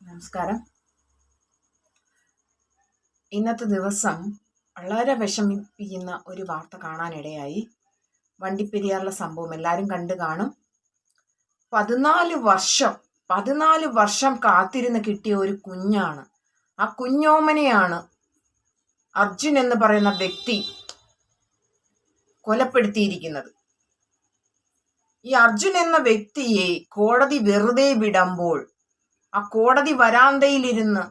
നമസ്കാരം. ഇന്നത്തെ ദിവസം വളരെ വിഷമിപ്പിക്കുന്ന ഒരു വാർത്ത കാണാനിടയായി. വണ്ടിപ്പെരിയാറിലെ സംഭവം എല്ലാവരും കണ്ടു കാണും. 14 വർഷം കാത്തിരുന്ന് കിട്ടിയ ഒരു കുഞ്ഞാണ്. ആ കുഞ്ഞോമനെയാണ് അർജുൻ എന്ന് പറയുന്ന വ്യക്തി കൊലപ്പെടുത്തിയിരിക്കുന്നത്. ഈ അർജുൻ എന്ന വ്യക്തിയെ കോടതി വെറുതെ വിടുമ്പോൾ ആ കോടതി വരാന്തയിലിരുന്ന്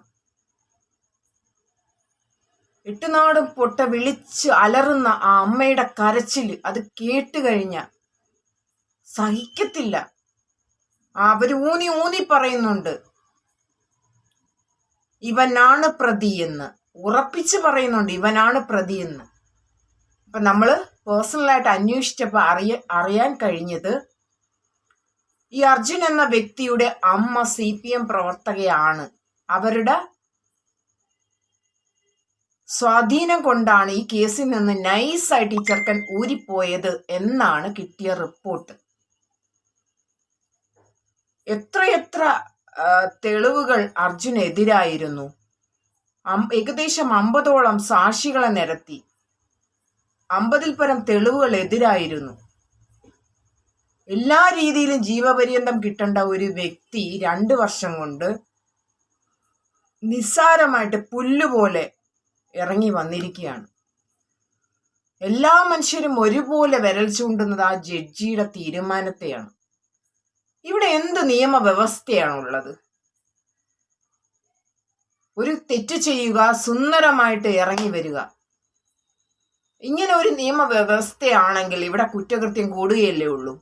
എട്ടുനാടും പൊട്ട വിളിച്ച് അലറുന്ന ആ അമ്മയുടെ കരച്ചിൽ അത് കേട്ടുകഴിഞ്ഞ സഹിക്കത്തില്ല. അവര് ഊന്നി പറയുന്നുണ്ട്, ഇവനാണ് പ്രതിയെന്ന് ഉറപ്പിച്ച് പറയുന്നുണ്ട്, ഇവനാണ് പ്രതിയെന്ന്. അപ്പൊ നമ്മള് പേഴ്സണലായിട്ട് അന്വേഷിച്ചപ്പോ അറിയാൻ കഴിഞ്ഞത് ഈ അർജുൻ എന്ന വ്യക്തിയുടെ അമ്മ CPM പ്രവർത്തകയാണ്. അവരുടെ സ്വാധീനം കൊണ്ടാണ് ഈ കേസിൽ നിന്ന് നൈസായിട്ട് ഈ ചെറുക്കൻ ഊരിപ്പോയത് എന്നാണ് കിട്ടിയ റിപ്പോർട്ട്. എത്രയെത്ര തെളിവുകൾ അർജുനെതിരായിരുന്നു. ഏകദേശം 50ഓളം സാക്ഷികളെ നിരത്തി. 50ൽ പരം തെളിവുകൾ എതിരായിരുന്നു. എല്ലാ രീതിയിലും ജീവപര്യന്തം കിട്ടേണ്ട ഒരു വ്യക്തി 2 വർഷം കൊണ്ട് നിസ്സാരമായിട്ട് പുല്ലുപോലെ ഇറങ്ങി വന്നിരിക്കുകയാണ്. എല്ലാ മനുഷ്യരും ഒരുപോലെ വിരൽ ചൂണ്ടുന്നത് ആ ജഡ്ജിയുടെ തീരുമാനത്തെയാണ്. ഇവിടെ എന്ത് നിയമവ്യവസ്ഥയാണുള്ളത്? ഒരു തെറ്റ് ചെയ്യുക, സുന്ദരമായിട്ട് ഇറങ്ങി വരിക. ഇങ്ങനെ ഒരു നിയമവ്യവസ്ഥയാണെങ്കിൽ ഇവിടെ കുറ്റകൃത്യം കൂടുകയല്ലേ ഉള്ളൂ.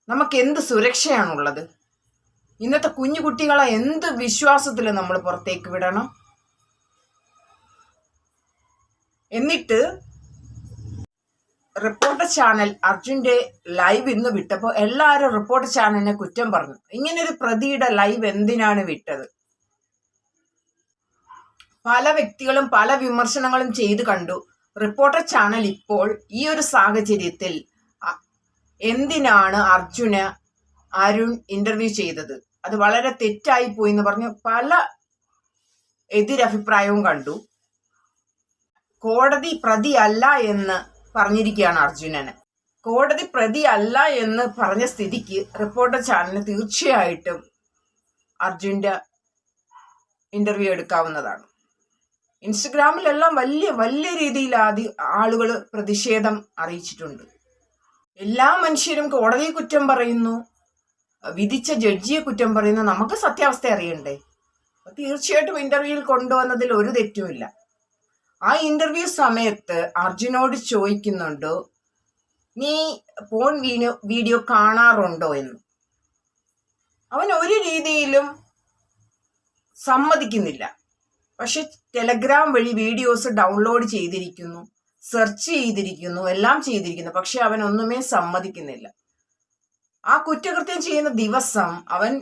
നമുക്ക് എന്ത് സുരക്ഷയാണുള്ളത്? ഇന്നത്തെ കുഞ്ഞു കുട്ടികളെ എന്ത് വിശ്വാസത്തിൽ നമ്മൾ പുറത്തേക്ക് വിടണം? എന്നിട്ട് റിപ്പോർട്ടർ ചാനൽ അർജുന്റെ ലൈവ് ഇന്ന് വിട്ടപ്പോൾ എല്ലാവരും റിപ്പോർട്ടർ ചാനലിനെ കുറ്റം പറഞ്ഞു. ഇങ്ങനെ ഒരു പ്രതിയുടെ ലൈവ് എന്തിനാണ് വിട്ടത്? പല വ്യക്തികളും പല വിമർശനങ്ങളും ചെയ്തു കണ്ടു. റിപ്പോർട്ടർ ചാനൽ ഇപ്പോൾ ഈ ഒരു സാഹചര്യത്തിൽ എന്തിനാണ് അരുൺ ഇന്റർവ്യൂ ചെയ്തത്, അത് വളരെ തെറ്റായി പോയി എന്ന് പറഞ്ഞ് പല എതിരഭിപ്രായവും കണ്ടു. കോടതി പ്രതി അല്ല എന്ന് പറഞ്ഞിരിക്കുകയാണ് അർജുനന്. കോടതി പ്രതി അല്ല എന്ന് പറഞ്ഞ സ്ഥിതിക്ക് റിപ്പോർട്ടർ ചാനലിന് തീർച്ചയായിട്ടും അർജുന്റെ ഇന്റർവ്യൂ എടുക്കാവുന്നതാണ്. ഇൻസ്റ്റഗ്രാമിലെല്ലാം വലിയ രീതിയിൽ ആളുകൾ പ്രതിഷേധം അറിയിച്ചിട്ടുണ്ട്. എല്ലാ മനുഷ്യരും കോടതിയെ കുറ്റം പറയുന്നു, വിധിച്ച ജഡ്ജിയെ കുറ്റം പറയുന്നു. നമുക്ക് സത്യാവസ്ഥ അറിയണ്ടേ? തീർച്ചയായിട്ടും ഇന്റർവ്യൂവിൽ കൊണ്ടുവന്നതിൽ ഒരു തെറ്റുമില്ല. ആ ഇന്റർവ്യൂ സമയത്ത് അർജുനോട് ചോദിക്കുന്നുണ്ട്, നീ ഫോൺ വീഡിയോ കാണാറുണ്ടോ എന്ന്. അവൻ ഒരു രീതിയിലും സമ്മതിക്കുന്നില്ല. പക്ഷെ ടെലഗ്രാം വഴി വീഡിയോസ് ഡൗൺലോഡ് ചെയ്തിരിക്കുന്നു, സെർച്ച് ചെയ്തിരിക്കുന്നു, എല്ലാം ചെയ്തിരിക്കുന്നു. പക്ഷെ അവൻ ഒന്നുമേ സമ്മതിക്കുന്നില്ല. ആ കുറ്റകൃത്യം ചെയ്യുന്ന ദിവസം അവൻ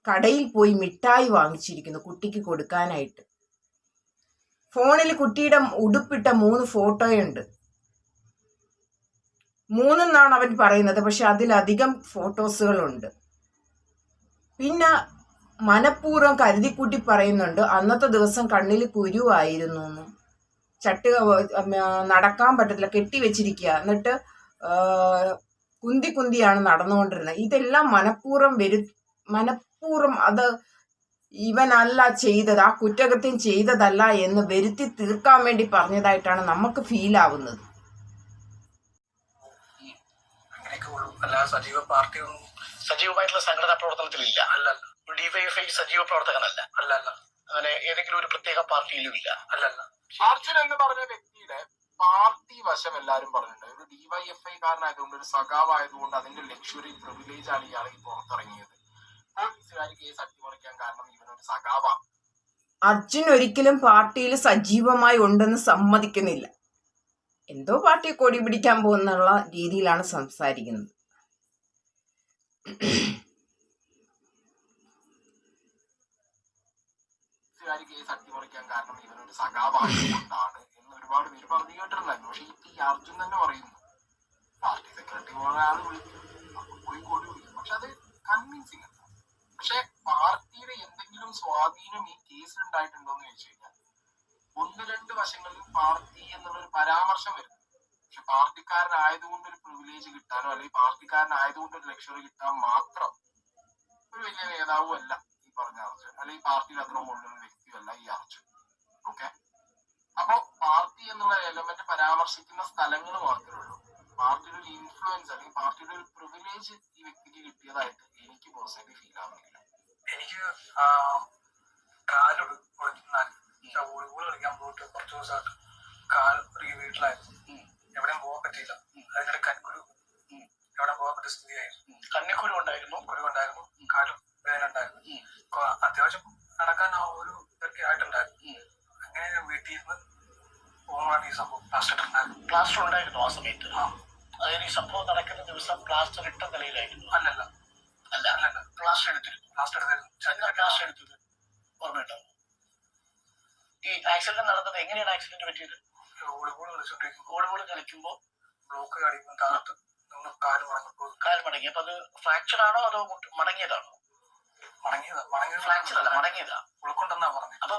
കടയിൽ പോയി മിഠായി വാങ്ങിച്ചിരിക്കുന്നു കുട്ടിക്ക് കൊടുക്കാനായിട്ട്. ഫോണിൽ കുട്ടിയുടെ ഉടുപ്പിട്ട 3 ഫോട്ടോയുണ്ട്. 3 എന്നാണ് അവൻ പറയുന്നത്, പക്ഷെ അതിലധികം ഫോട്ടോസുകളുണ്ട്. പിന്നെ മനഃപൂർവ്വം കരുതിക്കൂട്ടി പറയുന്നുണ്ട്, അന്നത്തെ ദിവസം കണ്ണിൽ കുരുവായിരുന്നു എന്ന്. നടക്കാൻ പറ്റത്തില്ല, കെട്ടിവെച്ചിരിക്കുക. എന്നിട്ട് കുന്തിയാണ് നടന്നുകൊണ്ടിരുന്നത്. ഇതെല്ലാം മനഃപൂർവ്വം അത് ഇവനല്ല ചെയ്തത്, ആ കുറ്റകൃത്യം ചെയ്തതല്ല എന്ന് വരുത്തി തീർക്കാൻ വേണ്ടി പറഞ്ഞതായിട്ടാണ് നമുക്ക് ഫീൽ ആവുന്നത്. സജീവമായിട്ടുള്ള സംഘടനാ പ്രവർത്തനത്തിലില്ല. അല്ലല്ല. ഡിവൈഎഫ്ഐ സജീവ പ്രവർത്തകനല്ല. അല്ലല്ല. അങ്ങനെ ഏതെങ്കിലും ഒരു പ്രത്യേക പാർട്ടിയിലും ഇല്ല. അല്ലല്ല. അർജുൻ എന്ന് പറഞ്ഞ വ്യക്തിയുടെ പാർട്ടി വശം എല്ലാരും പറഞ്ഞിട്ടുണ്ട്. ഒരു ഡിവൈഎഫ്ഐ കാരനായതുകൊണ്ട്, ഒരു സഖാവായതുകൊണ്ട് അതിന്റെ ലക്ഷറി പ്രിവിലേജ് ആണ് ഇയാൾ ഈ പുറത്തിറങ്ങിയത്. പോലീസുകാർ കേസ് അട്ടിമറിക്കാൻ കാരണം ഇവനൊരു സഖാവാണ്. അർജുൻ ഒരിക്കലും പാർട്ടിയിൽ സജീവമായി ഉണ്ടെന്ന് സമ്മതിക്കുന്നില്ല. എന്തോ പാർട്ടി കൊടി പിടിക്കാൻ പോകുന്നുള്ള രീതിയിലാണ് സംസാരിക്കുന്നത്. കേസ് അട്ടിമറിക്കാൻ കാരണം ഇവനൊരു സഖാവായതുകൊണ്ടാണ് എന്ന് ഒരുപാട് പേര് പറഞ്ഞു കേട്ടിട്ടുണ്ടായിരുന്നു. പക്ഷെ ഈ അർജുൻ തന്നെ പറയുന്നു, പാർട്ടി സെക്രട്ടറി ആള് വിളിക്കും, പോയി കൊടി പിടിക്കും. പക്ഷെ അത് കൺവിൻസിങ് അല്ല. പക്ഷെ പാർട്ടിയുടെ സ്വാധീനം ഈ കേസിൽ ഉണ്ടായിട്ടുണ്ടോ എന്ന് ചോദിച്ചു കഴിഞ്ഞാൽ ഒന്ന് രണ്ട് വശങ്ങളിൽ പാർട്ടി എന്നുള്ളൊരു പരാമർശം വരുന്നു. പക്ഷെ പാർട്ടിക്കാരനായതുകൊണ്ട് ഒരു പ്രിവിലേജ് കിട്ടാനോ അല്ലെങ്കിൽ പാർട്ടിക്കാരനായതുകൊണ്ട് ഒരു ലക്ഷറി കിട്ടാൻ മാത്രം ഒരു വലിയ നേതാവും അല്ല ഈ പറഞ്ഞ അർജുൻ, അല്ലെങ്കിൽ പാർട്ടിയിൽ അത്ര മുകളിലൊരു വ്യക്തിയല്ല ഈ അർജുൻ. ഓക്കെ, അപ്പോ പാർട്ടി എന്നുള്ള എലമെന്റ് പരാമർശിക്കുന്ന സ്ഥലങ്ങൾ മാത്രമേ ഉള്ളൂ. പാർട്ടിയുടെ ഒരു ഇൻഫ്ലുവൻസ് അല്ലെങ്കിൽ പാർട്ടിയുടെ ഒരു പ്രിവിലേജ് ഈ വ്യക്തിക്ക് കിട്ടിയതായിട്ട് എനിക്ക് പേഴ്സണലി ഫീൽ ആവുന്നില്ല. എനിക്ക് കാലൊട് ഒളിക്കുന്നാൽ വോളിബോൾ കളിക്കാൻ പോയിട്ട് കുറച്ച് ദിവസമായിട്ട് കാൽ ഒരു വീട്ടിലായിരുന്നു. എവിടെയും പോകാൻ പറ്റിയില്ല. അതിനിടെ കൺകുരു എവിടെ പോകാൻ പറ്റിയ സ്ഥിതിയായിരുന്നു. കണ്ണിക്കുരു ഉണ്ടായിരുന്നു, കുരുവുണ്ടായിരുന്നു, കാലും വേദന ഉണ്ടായിരുന്നു. അത്യാവശ്യം നടക്കാൻ ഒരു ഇതൊക്കെ ആയിട്ടുണ്ടായിരുന്നു. അങ്ങനെ ഞാൻ വീട്ടിൽ നിന്ന് പോകുമ്പോഴാണ് ഈ സംഭവം പ്ലാസ്റ്റർ ഉണ്ടായിരുന്നു. പ്ലാസ്റ്റർ ഉണ്ടായിരുന്നു ആ സമയത്ത്. അതായത് ഈ സംഭവം നടക്കുന്ന ദിവസം പ്ലാസ്റ്റർ ഇട്ട നിലയിലായിരുന്നു. അല്ലല്ല അല്ല അല്ലല്ല പ്ലാസ്റ്റർ എടുത്തിരുന്നു. പ്ലാസ്റ്റർ എടുത്തിരുന്നു. പ്ലാസ്റ്റർ എടുത്തത് ഓർമ്മയുണ്ടാവും. ഈ ആക്സിഡന്റ് നടന്നത് എങ്ങനെയാണ് ആക്സിഡന്റ് പറ്റിയത്? വോളിബോൾ കളിച്ചോണ്ടിരിക്കുമ്പോൾ വോളിബോൾ കളിക്കുമ്പോൾ ബ്ലോക്ക് കാണിക്കുമ്പോൾ താഴത്ത് നമ്മൾ കാല് മടങ്ങപ്പോൾ കാൽ മടങ്ങി. അപ്പൊ അത് ഫ്രാക്ചർ ആണോ അതോ മടങ്ങിയതാണോ? മടങ്ങിയത് ഫ്രാക്ചർ അല്ല, മടങ്ങിയതാ. ഉൾക്കൊണ്ടെന്നാ പറഞ്ഞത്. അപ്പൊ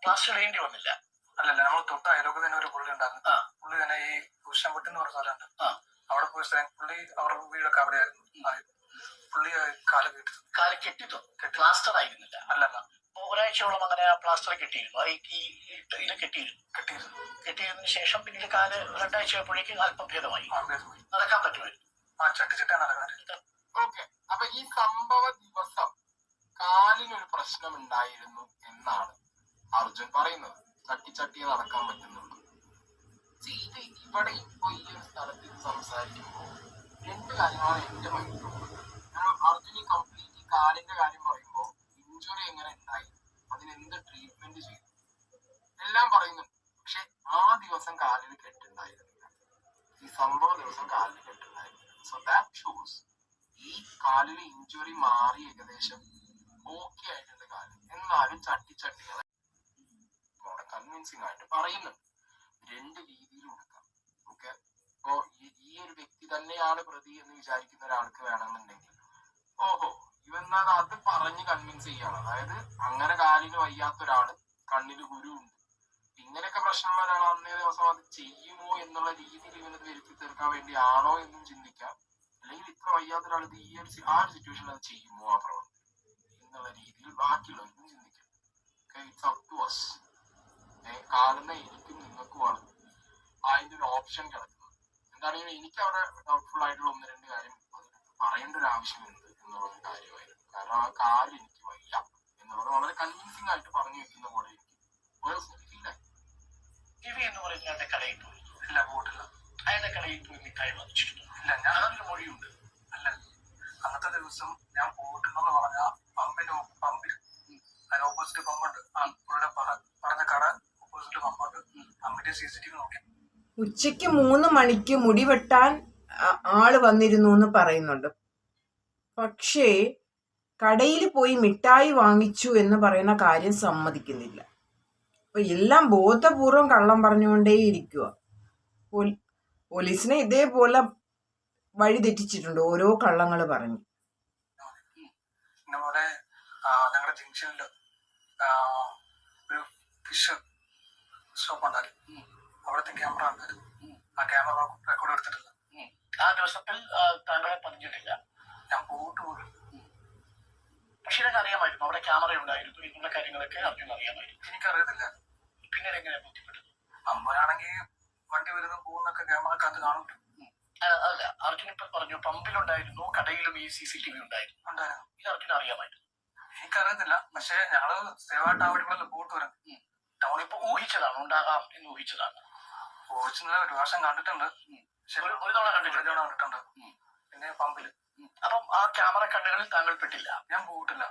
പ്ലാസ്റ്റർ ഇടേണ്ടി വന്നില്ല. അല്ലല്ല, നമ്മൾ തൊട്ട അയലോക്ക് തന്നെ ഒരു പുള്ളി ഉണ്ടായിരുന്നു. പുള്ളി തന്നെ ഈ കുശമ്പട്ടി എന്ന് പറഞ്ഞ സ്ഥലമുണ്ട്, അവിടെ പോയി പുള്ളി അവരുടെ വീടൊക്കെ അവിടെയായിരുന്നു. പുള്ളി കാല് കെട്ടി. കാല് കെട്ടിത്തോ? പ്ലാസ്റ്റർ ആയിരുന്നില്ല. അല്ലല്ല, ഒരാഴ്ചയോളം അങ്ങനെ പ്ലാസ്റ്റർ കെട്ടിയിരുന്നു. അത് ഇത് കെട്ടിയിരുന്നതിന് ശേഷം പിന്നീട് കാല് 2 ആഴ്ചയായപ്പോഴേക്കും അല്പം ഭേദമായി, നടക്കാൻ പറ്റുമായിരുന്നു. ചട്ടിച്ചിട്ടാ നടക്കാൻ. ഓക്കെ, അപ്പൊ ഈ സംഭവ ദിവസം കാലിനൊരു പ്രശ്നം ഉണ്ടായിരുന്നു എന്നാണ് അർജുൻ പറയുന്നത്. ചട്ടി നടക്കാൻ പറ്റുന്നുള്ളൂ. ഇത് ഇവിടെ ഇപ്പൊ ഈ ഒരു സ്ഥലത്ത് സംസാരിക്കുമ്പോൾ 2 കാര്യങ്ങളാണ് എന്റെ മൈൻഡിലുള്ളത്. അർജുൻ ഈ കംപ്ലീറ്റ് ഈ കാലിന്റെ കാര്യം പറയുമ്പോൾ ഇഞ്ചുറി എങ്ങനെ ഉണ്ടായി, അതിനെന്ത് ട്രീറ്റ്മെന്റ് ചെയ്തു എല്ലാം പറയുന്നുണ്ട്. പക്ഷെ ആ ദിവസം കാലിന് കെട്ടുണ്ടായിരുന്നില്ല. ഈ സംഭവ ദിവസം കാലിന് കെട്ടുണ്ടായിരുന്നില്ല. സോ ദാറ്റ് ഷോസ് ഈ കാലിന് ഇഞ്ചുറി മാറി ഏകദേശം ഓക്കെ ആയിട്ടുണ്ട് കാല്. എന്നാലും ചട്ടികളെ കൺവിൻസിംഗ് ആയിട്ട് പറയുന്നുണ്ട്. 2 രീതിയിലും എടുക്കാം. ഓക്കെ, അപ്പോ ഈ ഒരു വ്യക്തി തന്നെയാണ് പ്രതി എന്ന് വിചാരിക്കുന്ന ഒരാൾക്ക് വേണമെന്നുണ്ടെങ്കിൽ ഓഹോ ഇവന്നാൽ അത് പറഞ്ഞ് കൺവിൻസ് ചെയ്യാണ്. അതായത് അങ്ങനെ കാലിന് വയ്യാത്ത ഒരാള്, കണ്ണിന് കുരുവുണ്ട്, ഇങ്ങനെയൊക്കെ പ്രശ്നമുള്ള ഒരാൾ അന്നേ ദിവസം അത് ചെയ്യുമോ എന്നുള്ള രീതിയിൽ ഇവനത് വരുത്തി തീർക്കാൻ വേണ്ടിയാണോ എന്നും ചിന്തിക്കാം. അല്ലെങ്കിൽ ഇത്ര വയ്യാത്ത ഒരാൾ ഇത് ആ ഒരു സിറ്റുവേഷനിൽ അത് ചെയ്യുമോ ആ പ്രവൃത്തി എന്നുള്ള രീതിയിൽ ബാക്കിയുള്ളവർക്കും ചിന്തിക്കാം. It's up to us. കാലുന്ന എനിക്കും നിങ്ങൾക്കുമാണ് അതിന്റെ ഒരു ഓപ്ഷൻ കിടക്കുന്നത്. എന്താണെങ്കിലും എനിക്ക് അവിടെ ഡൗട്ട്ഫുൾ ആയിട്ടുള്ള 1-2 കാര്യം പറയേണ്ട ഒരു ആവശ്യമുണ്ട് എന്നുള്ളൊരു കാര്യമായിരുന്നു. കാരണം ആ കാല് എനിക്ക് വയ്യ എന്നുള്ളത് വളരെ കൺവിൻസിംഗ് ആയിട്ട് പറഞ്ഞു വെക്കുന്ന പോലെ എനിക്ക് പേഴ്സണലി ഫീൽ ആയി. ദിവി എന്ന് പറയുന്ന എന്റെ കടയിൽ പോയി. ഇല്ല, പോയിട്ടില്ല. അയാളുടെ കടയിൽ പോയി മിഠായി വാങ്ങിച്ചിട്ടുണ്ട്. ഇല്ല, ഞാൻ അതൊരു മൊഴിയുണ്ട്. അല്ല, അന്നത്തെ ദിവസം ഞാൻ പോയിട്ടുണ്ടെന്ന് പറഞ്ഞ പമ്പിൽ അതിന് ഓപ്പോസിറ്റ് പമ്പുണ്ട്. പുള്ളിയുടെ പറഞ്ഞ കട ഓപ്പോസിറ്റ് പമ്പുണ്ട്. പമ്പിന്റെ CCTV നോക്കി. ഉച്ചയ്ക്ക് 3 മണിക്ക് മുടി വെട്ടാൻ ആള് വന്നിരുന്നു എന്ന് പറയുന്നുണ്ട്. പക്ഷേ കടയിൽ പോയി മിഠായി വാങ്ങിച്ചു എന്ന് പറയുന്ന കാര്യം സമ്മതിക്കുന്നില്ല. അപ്പൊ എല്ലാം ബോധപൂർവം കള്ളം പറഞ്ഞുകൊണ്ടേ ഇരിക്കുക. പോലീസിനെ ഇതേപോലെ വഴി തെറ്റിച്ചിട്ടുണ്ട് ഓരോ കള്ളങ്ങൾ പറഞ്ഞു. ഇന്നപോലെ ഞങ്ങളുടെ ജംഗ്ഷനിൽ ഒരു ഫിഷ് ഷോപ്പ് ഉണ്ടാക്കി. അവിടുത്തെ ക്യാമറ ഉണ്ടായിരുന്നു. ആ ക്യാമറ റെക്കോർഡ് എടുത്തിട്ടില്ല. ആ ദിവസത്തിൽ താങ്കളെ പതിഞ്ഞിട്ടില്ല. ഞാൻ പോയിട്ട് പോലും. പക്ഷെ ഇതൊക്കെ അറിയാമായിരുന്നു, അവിടെ ക്യാമറ ഉണ്ടായിരുന്നു എന്നുള്ള കാര്യങ്ങളൊക്കെ അർജുൻ അറിയാമായിരുന്നു. എനിക്കറിയത്തില്ല. പിന്നീട് എങ്ങനെ ബോധ്യപ്പെട്ടത്? അമ്പനാണെങ്കിൽ വണ്ടി വരുന്ന പോകുന്നൊക്കെ ക്യാമറക്കകത്ത് കാണും. അല്ല, അർജുൻ ഇപ്പൊ പറഞ്ഞു പമ്പിലുണ്ടായിരുന്നു, കടയിലും ഈ CCTV ഉണ്ടായിരുന്നു. ഇത് അർജുൻ അറിയാമായിരുന്നു. എനിക്കറിയത്തില്ല. പക്ഷെ ഞങ്ങള് സേവായിട്ട് ആ വഴികളിൽ പോയിട്ട് വരും. ടൗണിൽ ഇപ്പൊ ഊഹിച്ചതാണ്, ഉണ്ടാകാം എന്ന് ഊഹിച്ചതാണ്. ഊഹിച്ചില്ല, ഒരു വർഷം കണ്ടിട്ടുണ്ട്. ഒരു തവണ കണ്ടിട്ടുണ്ട്. പിന്നെ പമ്പില്. അപ്പം ആ ക്യാമറ കണ്ണുകളിൽ താങ്കൾ പെട്ടില്ല? ഞാൻ പോയിട്ടില്ല.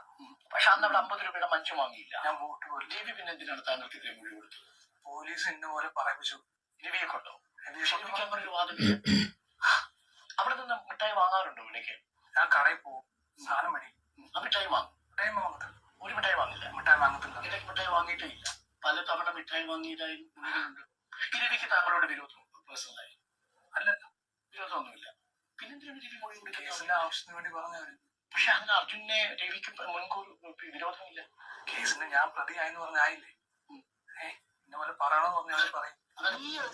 പക്ഷെ അന്ന് അവിടെ 50 രൂപയുടെ മഞ്ച് വാങ്ങിയില്ല. ഞാൻ പോയിട്ട് പോലും. രവി പിന്നെ എന്തിനാണ് താങ്കൾക്കെതിരെ മൊഴി കൊടുത്തത്? പോലീസ് ഇന്ന പോലെ പറയിപ്പിച്ചു. രവിയെ കൊണ്ടോ? രവിക്ക് അങ്ങനെ ഒരു വാദം. അവിടെ നിന്ന് മിഠായി വാങ്ങാറുണ്ടോ ഇവിടേക്ക്? ഞാൻ കടയിൽ പോകും, സാധനം മേടി. ആ മിഠായി വാങ്ങും? മിഠായി വാങ്ങത്തില്ല. ഒരു മിഠായി വാങ്ങില്ല? മിഠായി വാങ്ങത്തില്ല. ഇടയ്ക്ക് മിഠായി വാങ്ങിയിട്ടേ ഇല്ല. പല തവണ മിഠായി വാങ്ങിയതായിരുന്നു. ഈ രവിക്ക് താങ്കളോട് വിരോധം പേഴ്സണലായി? അല്ലല്ല, വിരോധമൊന്നുമില്ല. പിന്നെന്തിനാണ് രവി മൊഴി കൊടുക്കുന്നത്? കേസിന്റെ ആവശ്യത്തിന് വേണ്ടി പറഞ്ഞവര്. പക്ഷെ അതിന് അർജുനെ രവിക്ക് മുൻകൂർ വിരോധമില്ല. കേസിന് ഞാൻ പ്രതിയായെന്ന് പറഞ്ഞായില്ലേ? ഇന്ന പോലെ പറയണമെന്ന് പറഞ്ഞാൽ പറയും. ഈ ഒരു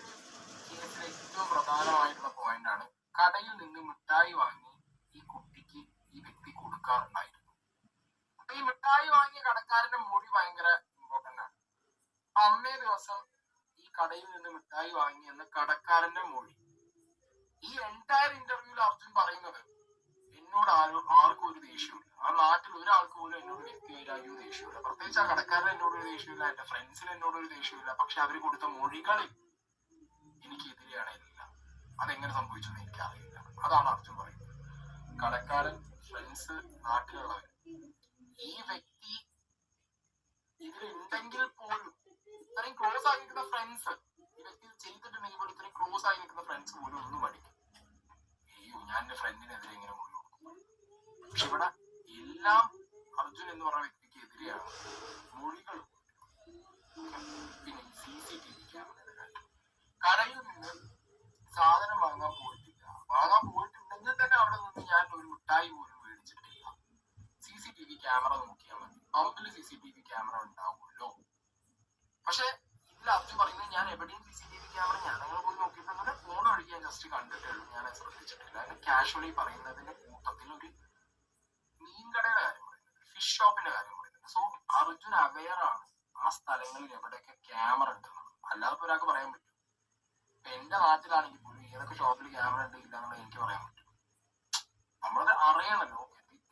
കേസിലെ ഏറ്റവും പ്രധാനമായിട്ടുള്ള പോയിന്റ് ആണ്, കടയിൽ നിന്ന് മിഠായി വാങ്ങി ഈ കുട്ടിക്ക് ഈ വ്യക്തി കൊടുക്കാറുണ്ടായിരുന്നു. ഈ മിഠായി വാങ്ങിയ കടക്കാരന്റെ മൊഴി ഭയങ്കര ഇമ്പോർട്ടന്റ് ആണ്. അന്നേ ദിവസം ഈ കടയിൽ നിന്ന് മിഠായി വാങ്ങി എന്ന കടക്കാരന്റെ മൊഴി. ഈ എൻറ്റയർ ഇന്റർവ്യൂവിൽ അർജുൻ പറയുന്നത്, എന്നോട് ആർക്കും ഒരു ദേഷ്യമില്ല, ആ നാട്ടിൽ ഒരാൾക്ക് പോലും എന്നോട് വ്യക്തിപരമായ ദേഷ്യമില്ല, പ്രത്യേകിച്ച് ആ കടക്കാരൻ എന്നോട് ഒരു ദേഷ്യമില്ല, എന്റെ ഫ്രണ്ട്സിന് എന്നോട് ഒരു ദേഷ്യമില്ല, പക്ഷെ അവർ കൊടുത്ത മൊഴികളിൽ എനിക്കെതിരെയാണ് എല്ലാം. അതെങ്ങനെ സംഭവിച്ചെന്ന് എനിക്കറിയില്ല. അതാണ് അർജുൻ പറയുന്നത്. കടക്കാരൻ, ഫ്രണ്ട്സ്, നാട്ടിലുള്ളവർ, ഈ വ്യക്തി ഇതിലുണ്ടെങ്കിൽ പോലും ഇത്രയും ക്ലോസ് ആയി നിൽക്കുന്ന ഫ്രണ്ട്സ്, ഈ വ്യക്തി ചെയ്തിട്ടുണ്ടെങ്കിൽ പോലും ഇത്രയും ക്ലോസ് ആയി നിൽക്കുന്ന ഫ്രണ്ട്സ് പോലും ഒന്നും പഠിക്കും. അയ്യോ, ഞാൻ എന്റെ ഫ്രണ്ടിനെതിരെ ഇങ്ങനെ മൊഴി കൊടുക്കും. പക്ഷെ ഇവിടെ എല്ലാം അർജുൻ എന്ന് പറഞ്ഞ വ്യക്തിക്ക് എതിരെയാണ് മൊഴികൾ. പിന്നെ CCTV ക്യാമറയുടെ കാര്യം, കടയിൽ നിന്ന് സാധനം വാങ്ങാൻ പോയിട്ടില്ല, വാങ്ങാൻ പോയിട്ടുണ്ടെങ്കിൽ തന്നെ അവിടെ നിന്ന് ഞാൻ ഒരു മിഠായി പോലും മേടിച്ചിട്ടില്ല. CCTV ക്യാമറ നോക്കിയാൽ മതി, പമ്പിൽ CCTV ക്യാമറ ഉണ്ടാവുമല്ലോ. പക്ഷെ ഇതിൽ അർജുൻ പറയുന്നത്, ഞാൻ എവിടെയും CCTV ക്യാമറ ഞാനങ്ങനെ പോയി നോക്കിയിട്ടൊന്നുമില്ല, ഫോൺ വഴി ഞാൻ ജസ്റ്റ് കണ്ടിട്ടേ ഉള്ളൂ, ഞാൻ ശ്രദ്ധിച്ചിട്ടില്ല. അങ്ങനെ കാഷ്വലി പറയുന്നതിന്റെ കൂട്ടത്തിൽ ഒരു മീൻകടയുടെ കാര്യം പറയുന്നത്, ഫിഷ് ഷോപ്പിന്റെ കാര്യം പറയുന്നത്. സോ അർജുൻ അവെയർ ആണ് ആ സ്ഥലങ്ങളിൽ എവിടെയൊക്കെ ക്യാമറ ഉണ്ടെന്നുള്ളത്. അല്ലാതെ ഒരാൾക്ക് പറയാൻ പറ്റും. ഇപ്പൊ എന്റെ നാട്ടിലാണെങ്കിൽ പോലും ഏതൊക്കെ ഷോപ്പിൽ ക്യാമറ ഉണ്ട് ഇല്ല എന്നുള്ളത് എനിക്ക് പറയാൻ പറ്റും. നമ്മളത് അറിയണല്ലോ,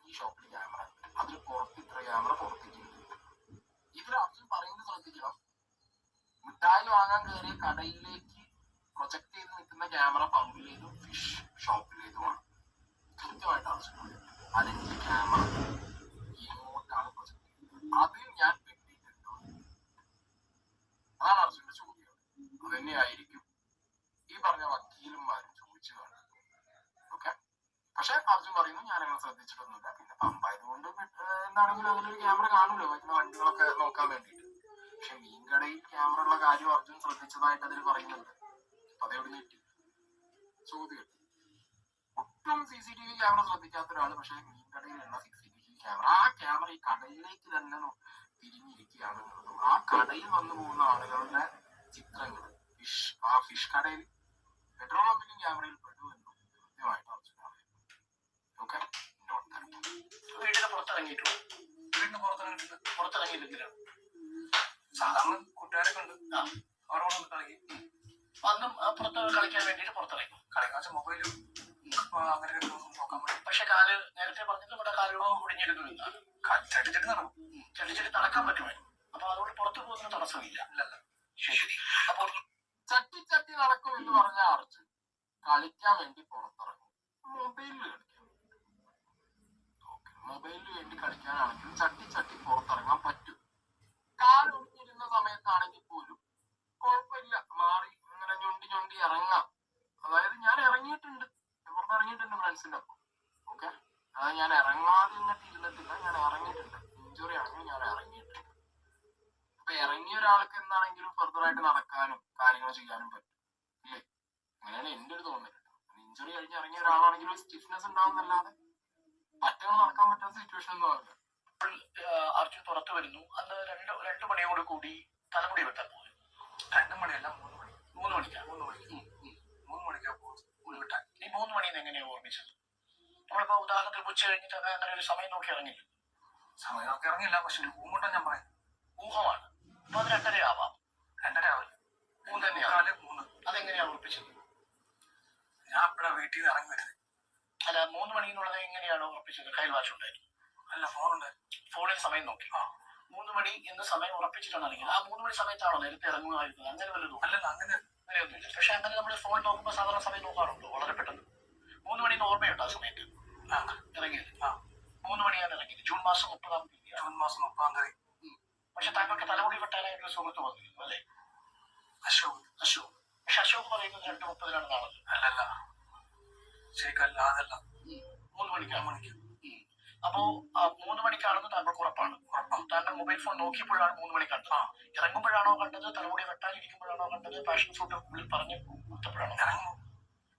ഈ ഷോപ്പിൽ ക്യാമറ ഉണ്ട്, അതിൽ പുറത്ത് ഇത്ര ക്യാമറ പുറത്തേക്ക്. ഇതിൽ അർജുൻ പറയുന്നത് ശ്രദ്ധിക്കണം, മിഠായി വാങ്ങാൻ കയറിയ കടയിലേക്ക് പ്രൊജക്ട് ചെയ്ത് നിൽക്കുന്ന ക്യാമറ പമ്പിലേതും ഫിഷ് ഷോപ്പിലേതുമാണ്. കൃത്യമായിട്ട് അർജുൻ അതെന്റെ ക്യാമറ ഇങ്ങോട്ടാണ് പ്രൊജക്ട് ചെയ്യുന്നത്, അതിൽ ഞാൻ വെട്ടിയിട്ടുണ്ടോ? അതാണ് അർജുന്റെ ചോദ്യം. അതുതന്നെയായിരിക്കും ഈ പറഞ്ഞ വക്കീലന്മാരും ചോദിച്ചു കാണുന്നത്. ഓക്കെ, പക്ഷെ അർജുൻ പറയുന്നു, ഞാൻ അങ്ങനെ ശ്രദ്ധിച്ചിട്ടൊന്നുമില്ല. പിന്നെ പമ്പായതുകൊണ്ട് എന്താണെങ്കിലും അതിലൊരു ക്യാമറ കാണുമല്ലോ വരുന്ന വണ്ടികളൊക്കെ നോക്കാൻ വേണ്ടിയിട്ട്. പക്ഷെ മീൻകടയിൽ ക്യാമറ ഉള്ള കാര്യം അർജുൻ ശ്രദ്ധിച്ചതായിട്ട് അതിൽ പറയുന്നുണ്ട്. അതെവിടെ കിട്ടി? ചോദ്യം. ഒട്ടും CCTV ക്യാമറ ശ്രദ്ധിക്കാത്ത ഒരാള് പക്ഷെ മീൻകടയിലുള്ള CCTV ക്യാമറ, ആ ക്യാമറ ഈ കടയിലേക്ക് തന്നെ തിരിഞ്ഞിരിക്കുകയാണ്. ആ കടയിൽ വന്നു പോകുന്ന ആളുകളുടെ ചിത്രങ്ങൾ ആ ഫിഷ് കടയിൽ പെട്രോൾ പമ്പിലും ക്യാമറയിൽ പെടുമെന്നും കൃത്യമായിട്ട് അർജുൻ അറിയാം. ഓക്കെ, വീടിന് പുറത്തിറങ്ങിയിട്ടു. വീടിന് പുറത്തിറങ്ങിയില്ലെങ്കിലാണ് സാധാരണ കൂട്ടുകാരൊക്കെ ഉണ്ട്, അവരോടൊന്ന് കളിക്കും. അന്നും പുറത്ത് കളിക്കാൻ വേണ്ടിയിട്ട് പുറത്തിറങ്ങി. കളിക്കാൻ വെച്ചാൽ മൊബൈലും അങ്ങനെ നോക്കാൻ പറ്റും. പക്ഷെ കാല് നേരത്തെ പറഞ്ഞത് നമ്മുടെ കാലുകളും ഒടിഞ്ഞിരുന്നു എന്നാണ്. ചടിച്ചടി നടക്കും, ചടിച്ചടി നടക്കാൻ പറ്റുമായിരുന്നു. അപ്പൊ അതുകൊണ്ട് പുറത്തു പോകുന്ന തടസ്സമില്ല. ശരി. അപ്പോൾ ചട്ടി നടക്കും എന്ന് പറഞ്ഞ അർജുൻ കളിക്കാൻ വേണ്ടി പുറത്തിറങ്ങും, മൊബൈലിൽ കളിക്കാൻ വേണ്ടി. മൊബൈലിന് വേണ്ടി കളിക്കാനാണെങ്കിൽ ചട്ടി പുറത്തിറങ്ങാൻ പറ്റും. കാലൊടിഞ്ഞിരുന്ന സമയത്താണെങ്കിൽ പോലും കുഴപ്പമില്ല, മാറി ഇങ്ങനെ ഞൊണ്ടി ഇറങ്ങാം. അതായത് ഞാൻ ഇറങ്ങിയിട്ടുണ്ട്, പുറത്തിറങ്ങിയിട്ടുണ്ട് ഫ്രണ്ട്സിന്റെ ഒപ്പം. ഓക്കെ, അതായത് ഞാൻ ഇറങ്ങാതെ ഇരുന്നിട്ടില്ല, ഞാൻ ഇറങ്ങിയിട്ടുണ്ട്. ഇഞ്ചുറി ആണെങ്കിൽ ഞാൻ ഇറങ്ങിയിട്ടുണ്ട്. അപ്പൊ ഇറങ്ങിയ ഒരാൾക്ക് എന്താണെങ്കിലും ഫർദർ ആയിട്ട് നടക്കാനും കാര്യങ്ങൾ ചെയ്യാനും പറ്റും, ഇല്ലേ? അങ്ങനെയാണ് എന്റെ ഒരു തോന്നൽ. ഇഞ്ചുറി കഴിഞ്ഞ് ഇറങ്ങിയ ഒരാളാണെങ്കിൽ ഒരു സ്റ്റിഫ്നെസ് ഉണ്ടാവുന്നല്ലാതെ മറ്റൊന്നും നടക്കാൻ പറ്റാത്ത സിറ്റുവേഷൻ ഒന്നും ആവില്ല. അർജുൻ പുറത്തു വരുന്നു. അന്ന് 2 മണിയോട് കൂടി തലമുടി വെട്ടാൻ പോയി. 2 മണിയല്ല 3 മണി. 3 മണിക്കാണ്. 3 മണിക്കാ പോയി വെട്ടാൻ. ഈ 3 മണിന്ന് എങ്ങനെയാ ഓർമ്മിച്ചത്? നമ്മളിപ്പോ ഉദാഹരണത്തിന് ഉച്ച കഴിഞ്ഞിട്ട് അങ്ങനെ ഒരു സമയം നോക്കി ഇറങ്ങില്ല. സമയം നോക്കി ഇറങ്ങില്ല, പക്ഷെ ഒരു ഊമുട്ടാ ഞാൻ പറയാം. ഊഹമാണ്. അപ്പൊ അത് 2:30 ആവാം. 2:30 ആവില്ല, 3 തന്നെയാണ്. 3. അതെങ്ങനെയാ ഉറപ്പിച്ചത്? ഞാൻ എപ്പോഴാ വീട്ടിൽ നിന്ന് ഇറങ്ങി വരുന്നത്. അല്ല, 3 മണി എന്നുള്ളത് എങ്ങനെയാണ് ഉറപ്പിച്ചത്? കയ്യിൽ വാച്ച് ഉണ്ടായിരുന്നു? അല്ല, ഫോണുണ്ടായിരുന്നു. ഫോണിൽ സമയം നോക്കി 3 മണി എന്ന് സമയം ഉറപ്പിച്ചിട്ടാണെങ്കിൽ ആ 3 മണി സമയത്താണോ നേരത്തെ ഇറങ്ങുമായിരുന്നത്? അങ്ങനെ വല്ലതും? അല്ലല്ല, അങ്ങനെയൊന്നുമില്ല. പക്ഷെ അങ്ങനെ നമ്മൾ ഫോൺ നോക്കുമ്പോൾ സാധാരണ സമയം നോക്കാറുണ്ടോ? വളരെ പെട്ടെന്ന് 3 മണി ഓർമ്മയുണ്ടോ ആ സമയത്ത് ഇറങ്ങിയത്? 3 മണിയാണ് ഇറങ്ങിയത്. ജൂൺ മാസം 30-ാം തീയതി. ജൂൺ മാസം 30-ാം തീയതി. പക്ഷെ താങ്കൾക്ക് തലമുടി വെട്ടാനായിട്ട് സുഹൃത്ത് വന്നിരുന്നു അല്ലേ? അശോക്. പക്ഷെ അശോക് പറയുന്നത് 2:30-നാണെന്നാണല്ലോ. അല്ലല്ല, ശരിക്കല്ല, അതല്ല. 3 മണിക്കാണ്. അപ്പോ 3 മണിക്കാണെന്ന് താങ്കൾക്ക് ഉറപ്പാണ്? താങ്കൾ മൊബൈൽ ഫോൺ നോക്കിയപ്പോഴാണ് 3 മണി കണ്ടത്. ഇറങ്ങുമ്പോഴാണോ കണ്ടത്? തലമുടി വെട്ടാനിരിക്കുമ്പോഴാണോ കണ്ടത്? പാഷൻ ഫ്രൂട്ട് പറഞ്ഞ് കൊടുത്തപ്പോഴാണോ?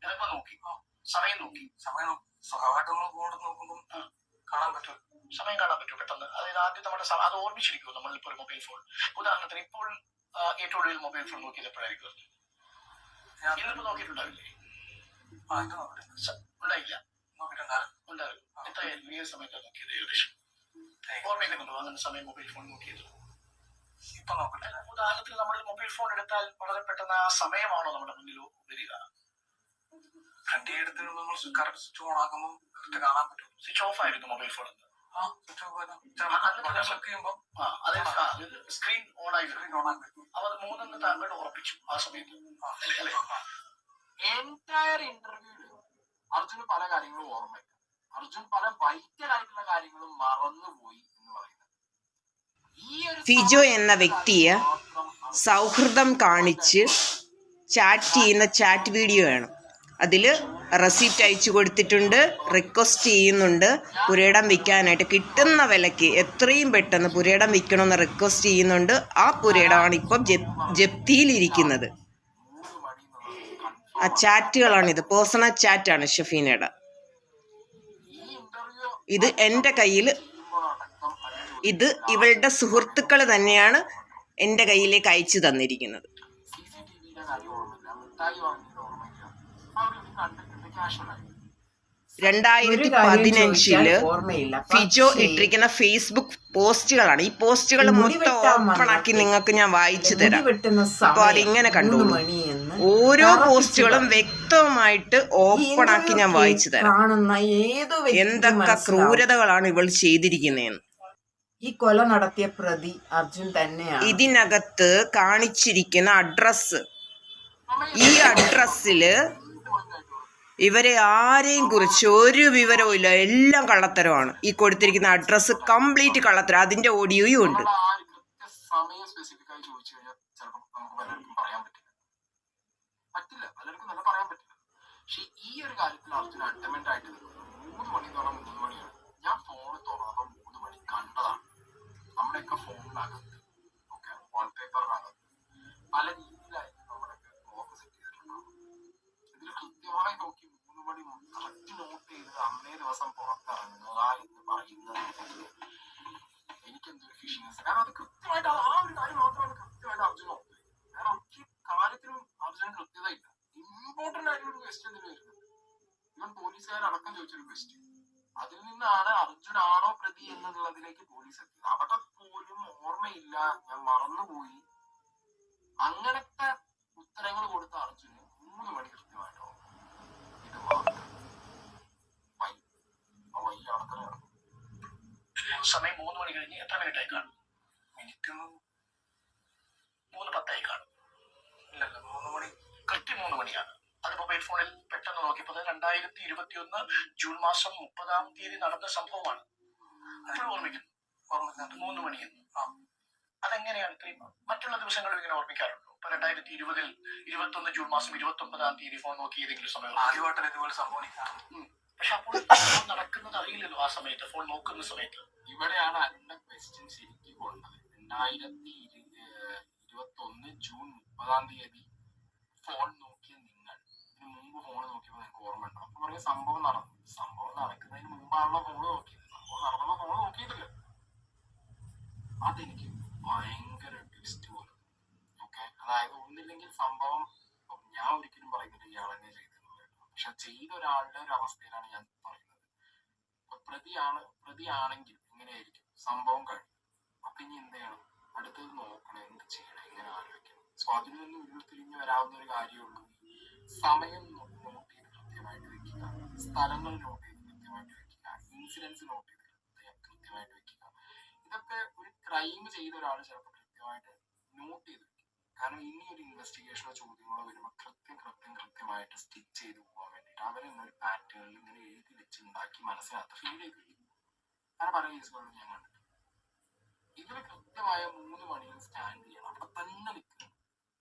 ഇറങ്ങുമ്പോ നോക്കി, സമയം നോക്കി. സ്വാഭാവികമായിട്ട് നമ്മൾ ഫോൺ നോക്കുമ്പോൾ കാണാൻ പറ്റും. സമയം കാണാൻ പറ്റും പെട്ടെന്ന്. അതായത് ആദ്യം നമ്മുടെ അത് ഓർമ്മിച്ചിരിക്കും നമ്മളിപ്പോൾ ഒരു മൊബൈൽ ഫോൺ. ഉദാഹരണത്തിന് ഇപ്പോൾ ഏറ്റവും ഒടുവിൽ മൊബൈൽ ഫോൺ നോക്കിയത് എപ്പോഴായിരിക്കും? ഇന്നിപ്പോ നോക്കിയിട്ടുണ്ടാവില്ലേ? ഉണ്ടായില്ല, ഉണ്ടാവില്ല. എത്രയായിരുന്നു ഏത് സമയത്താണ് നോക്കിയത്? ഏകദേശം ഓർമ്മിക്കുന്നുണ്ടോ അങ്ങനെ സമയം മൊബൈൽ ഫോൺ നോക്കിയത്? ഇപ്പൊ നോക്കട്ടെ. ഉദാഹരണത്തിന് നമ്മൾ മൊബൈൽ ഫോൺ എടുത്താൽ വളരെ പെട്ടെന്ന് ആ സമയമാണോ നമ്മുടെ മുന്നിൽ വരിക? ഫ്രണ്ട് എടുത്ത് നമ്മൾ കറക്റ്റ് സ്വിച്ച് ഓൺ ആക്കുമ്പോൾ കറക്റ്റ് കാണാൻ പറ്റും. സ്വിച്ച് ഓഫ് ആയിരുന്നു mobile phone. Switch off screen on ആയി. അപ്പൊ അത് 3 താങ്കൾ ഉറപ്പിച്ചു ആ സമയത്ത്. എൻറ്റയർ ഇന്റർവ്യൂല് അർജുന് പല കാര്യങ്ങളും ഓർമ്മയില്ല. അർജുൻ പല വൈറ്റൽ ആയിട്ടുള്ള കാര്യങ്ങളും മറന്നുപോയി എന്ന് പറയുന്നത്. ഫിജോ എന്ന വ്യക്തിയെ സൗഹൃദം കാണിച്ച് ചാറ്റ് ചെയ്യുന്ന ചാറ്റ് വീഡിയോ ആണ്. അതിൽ റെസിപ്റ്റ് അയച്ചു കൊടുത്തിട്ടുണ്ട്, റിക്വസ്റ്റ് ചെയ്യുന്നുണ്ട് പുരയിടം വിൽക്കാനായിട്ട്. കിട്ടുന്ന വിലയ്ക്ക് എത്രയും പെട്ടെന്ന് പുരയിടം വിൽക്കണമെന്ന് റിക്വസ്റ്റ് ചെയ്യുന്നുണ്ട്. ആ പുരയിടമാണ് ഇപ്പം ജപ്തിയിലിരിക്കുന്നത്. ആ ചാറ്റുകളാണിത്, പേഴ്സണൽ ചാറ്റാണ് ഷഫീനയുടെ. ഇത് എൻ്റെ കയ്യിൽ, ഇത് ഇവളുടെ സുഹൃത്തുക്കൾ തന്നെയാണ് എൻ്റെ കയ്യിലേക്ക് അയച്ചു തന്നിരിക്കുന്നത്. CCTV കാര്യം ഓർമ്മയില്ല, മിഠായി വാങ്ങിയത് ഓർമ്മയില്ല. അവരൊന്നും കണ്ടിട്ടുണ്ട്, ക്യാഷ്വലായി. 2015 ഫിജോ ഇട്ടിരിക്കുന്ന ഫേസ്ബുക്ക് പോസ്റ്റുകളാണ്. ഈ പോസ്റ്റുകൾ മൊത്തം ഓപ്പൺ ആക്കി നിങ്ങൾക്ക് ഞാൻ വായിച്ചു തരാം. അപ്പൊ അതിങ്ങനെ കണ്ടോളൂ. ഓരോ പോസ്റ്റുകളും വ്യക്തമായിട്ട് ഓപ്പൺ ആക്കി ഞാൻ വായിച്ചു തരാം. എന്തൊക്കെ ക്രൂരതകളാണ് ഇവൾ ചെയ്തിരിക്കുന്നതെന്ന്. ഈ കൊല നടത്തിയ പ്രതി അർജുൻ തന്നെയാണ്. ഇതിനകത്ത് കാണിച്ചിരിക്കുന്ന അഡ്രസ്, ഈ അഡ്രസ്സില് ഇവരെ ആരെയും കുറിച്ച് ഒരു വിവരവും ഇല്ല. എല്ലാം കള്ളത്തരമാണ്. ഈ കൊടുത്തിരിക്കുന്ന അഡ്രസ്സ് കംപ്ലീറ്റ് കള്ളത്തരം. അതിന്റെ ഓഡിയോയും ഉണ്ട്. സമയം സ്പെസിഫിക് ആയി ചോദിച്ചു കഴിഞ്ഞാൽ ചിലപ്പോൾ നമുക്ക് പലർക്കും പറയാൻ പറ്റില്ല, പലർക്കും നല്ല പറയാൻ പറ്റില്ല. പക്ഷെ ഈ ഒരു കാര്യത്തിൽ അർജുൻ അഡ്മന്റ് ആയിട്ട് നിൽക്കുന്നു. 3 മണി എന്ന് പറഞ്ഞാൽ 3 മണിയാണ്. ഞാൻ ഫോണ് തുറന്നപ്പോൾ 3 മണി കണ്ടതാണ്. നമ്മുടെയൊക്കെ ഫോണിനകത്ത് ഓക്കെ, വാൾപേപ്പറിനകത്ത് പല രീതിയിലായിരിക്കും നമ്മുടെയൊക്കെ ക്ലോക്ക് സെറ്റ് ചെയ്തിട്ടുണ്ടാവും. ഇതിൽ കൃത്യമായി നോക്കി 3 മണി കറക്റ്റ് നോട്ട് ചെയ്ത് അന്നേ ദിവസം പുറത്തിറങ്ങുക എന്ന് പറയുന്നത് എനിക്കെന്തൊരു ഫിഷിങ്സ്. കാരണം അത് കൃത്യമായിട്ട് ആ ഒരു കാര്യം മാത്രമാണ് കൃത്യമായിട്ട് അർജുൻ നോക്കി. വേറെ ഒറ്റ കാര്യത്തിലും അർജുൻ കൃത്യത ഇല്ല. ഇമ്പോർട്ടന്റ് ആയിട്ടുള്ള ഒരു ക്വസ്റ്റ്യൻ ഇതിൽ വരുന്നത്. ഇവൻ പോലീസുകാരടക്കം ചോദിച്ചൊരു ക്വസ്റ്റ്യൻ, അതിൽ നിന്നാണ് അർജുൻ ആണോ പ്രതി എന്നുള്ളതിലേക്ക് പോലീസ് എത്തിയത്. അവിടെ പോലും ഓർമ്മയില്ല, ഞാൻ മറന്നുപോയി, അങ്ങനത്തെ ഉത്തരങ്ങൾ കൊടുത്ത അർജുന് 3 മണി കൃത്യമായിട്ടോ ഇത് മാത്രം വയ്യ അടക്കലാണ്. സമയം 3 മണി കഴിഞ്ഞ് എത്ര മിനിറ്റ് ആയി കാണും? മിനിറ്റ് 3:10 ആയി കാണും. ഇല്ലല്ലോ, 3 മണി കൃത്യം 3 മണിയാണ്. അത് മൊബൈൽ ഫോണിൽ പെട്ടെന്ന് നോക്കിയപ്പോൾ 2021 ജൂൺ മാസം 30-ാം തീയതി നടന്ന സംഭവമാണ്. ഇപ്പോഴും ഓർമ്മിക്കുന്നു 3 മണിയെന്ന്. അതെങ്ങനെയാണ് ഇത്രയും? മറ്റുള്ള ദിവസങ്ങളിൽ ഇങ്ങനെ ഓർമ്മിക്കാറുണ്ടോ? ഇപ്പൊ 2020 21 ജൂൺ മാസം 29-ാം തീയതി ഫോൺ നോക്കി ഏതെങ്കിലും സമയം ആദ്യമായിട്ടാണ് ഇതുപോലെ സംഭവിക്കാറ്. പക്ഷെ അപ്പോൾ നടക്കുന്നത് അറിയില്ലല്ലോ. ആ സമയത്ത് ഫോൺ നോക്കുന്ന സമയത്ത് ഇവിടെയാണ് അതിന്റെ ക്വസ്റ്റ്യൻ ശരിക്കും കൊണ്ടത്. 2021 ജൂൺ 30-ാം തീയതി ഫോൺ നോക്കിയ നിങ്ങൾ ഇതിന് മുമ്പ് ഫോൺ നോക്കിയപ്പോൾ നിങ്ങൾക്ക് ഓർമ്മ ഉണ്ടോ? അപ്പൊ പറയാം സംഭവം നടന്നു. സംഭവം നടക്കുന്നതിന് മുമ്പാണല്ലോ ഫോൺ നോക്കിയത്. സംഭവം നടന്നപ്പോ ഫോൺ നോക്കിയിട്ടില്ല. അതെനിക്ക് ഭയങ്കര ട്വിസ്റ്റ് പോലെ. ഓക്കെ, അതായത് ഒന്നില്ലെങ്കിൽ സംഭവം ഞാൻ ഒരിക്കലും പറയുന്നില്ല ഇയാളെന്നെ ചെയ്തെന്ന്. പക്ഷെ ചെയ്ത ഒരാളുടെ ഒരു അവസ്ഥയിലാണ് ഞാൻ പറയുന്നത്. പ്രതിയാണെങ്കിൽ ഇങ്ങനെയായിരിക്കും സംഭവം കഴിഞ്ഞു. അപ്പൊ ഇനി എന്ത് ചെയ്യണം? അടുത്തത് നോക്കണം, എന്ത് ചെയ്യണം, എങ്ങനെ ആലോചിക്കണം. സോ അതിൽ നിന്ന് ഉരുത്തിരിഞ്ഞ് വരാവുന്ന ഒരു കാര്യമുള്ളൂ. സമയം നോട്ട് ചെയ്ത് കൃത്യമായിട്ട് വെക്കുക, സ്ഥലങ്ങൾ നോട്ട് ചെയ്ത് കൃത്യമായിട്ട് വെക്കുക, ഇൻസിഡൻസ് നോട്ട് ചെയ്ത് കൃത്യമായിട്ട് വെക്കുക. ഇതൊക്കെ ഒരു ക്രൈം ചെയ്ത ഒരാൾ ചിലപ്പോൾ കൃത്യമായിട്ട് നോട്ട് ചെയ്ത് വെക്കും. കാരണം ഇനി ഒരു ഇൻവെസ്റ്റിഗേഷനോ ചോദ്യങ്ങളോ വരുമ്പോൾ കൃത്യമായിട്ട് സ്റ്റിച്ച് ചെയ്ത് പോകാൻ വേണ്ടിയിട്ട് അവരെന്നൊരു പാറ്റേണിൽ ഇങ്ങനെ എഴുതി വെച്ച് ഉണ്ടാക്കി മനസ്സിനകത്ത് ഫീൽ ചെയ്ത് വയ്ക്കും. അങ്ങനെ പല കേസുകളിലും ഞാൻ കണ്ടിട്ടുണ്ട്. ഇതിൽ കൃത്യമായ 3 മണിയിൽ സ്റ്റാൻഡ് ചെയ്യണം, അവിടെ തന്നെ നിൽക്കണം.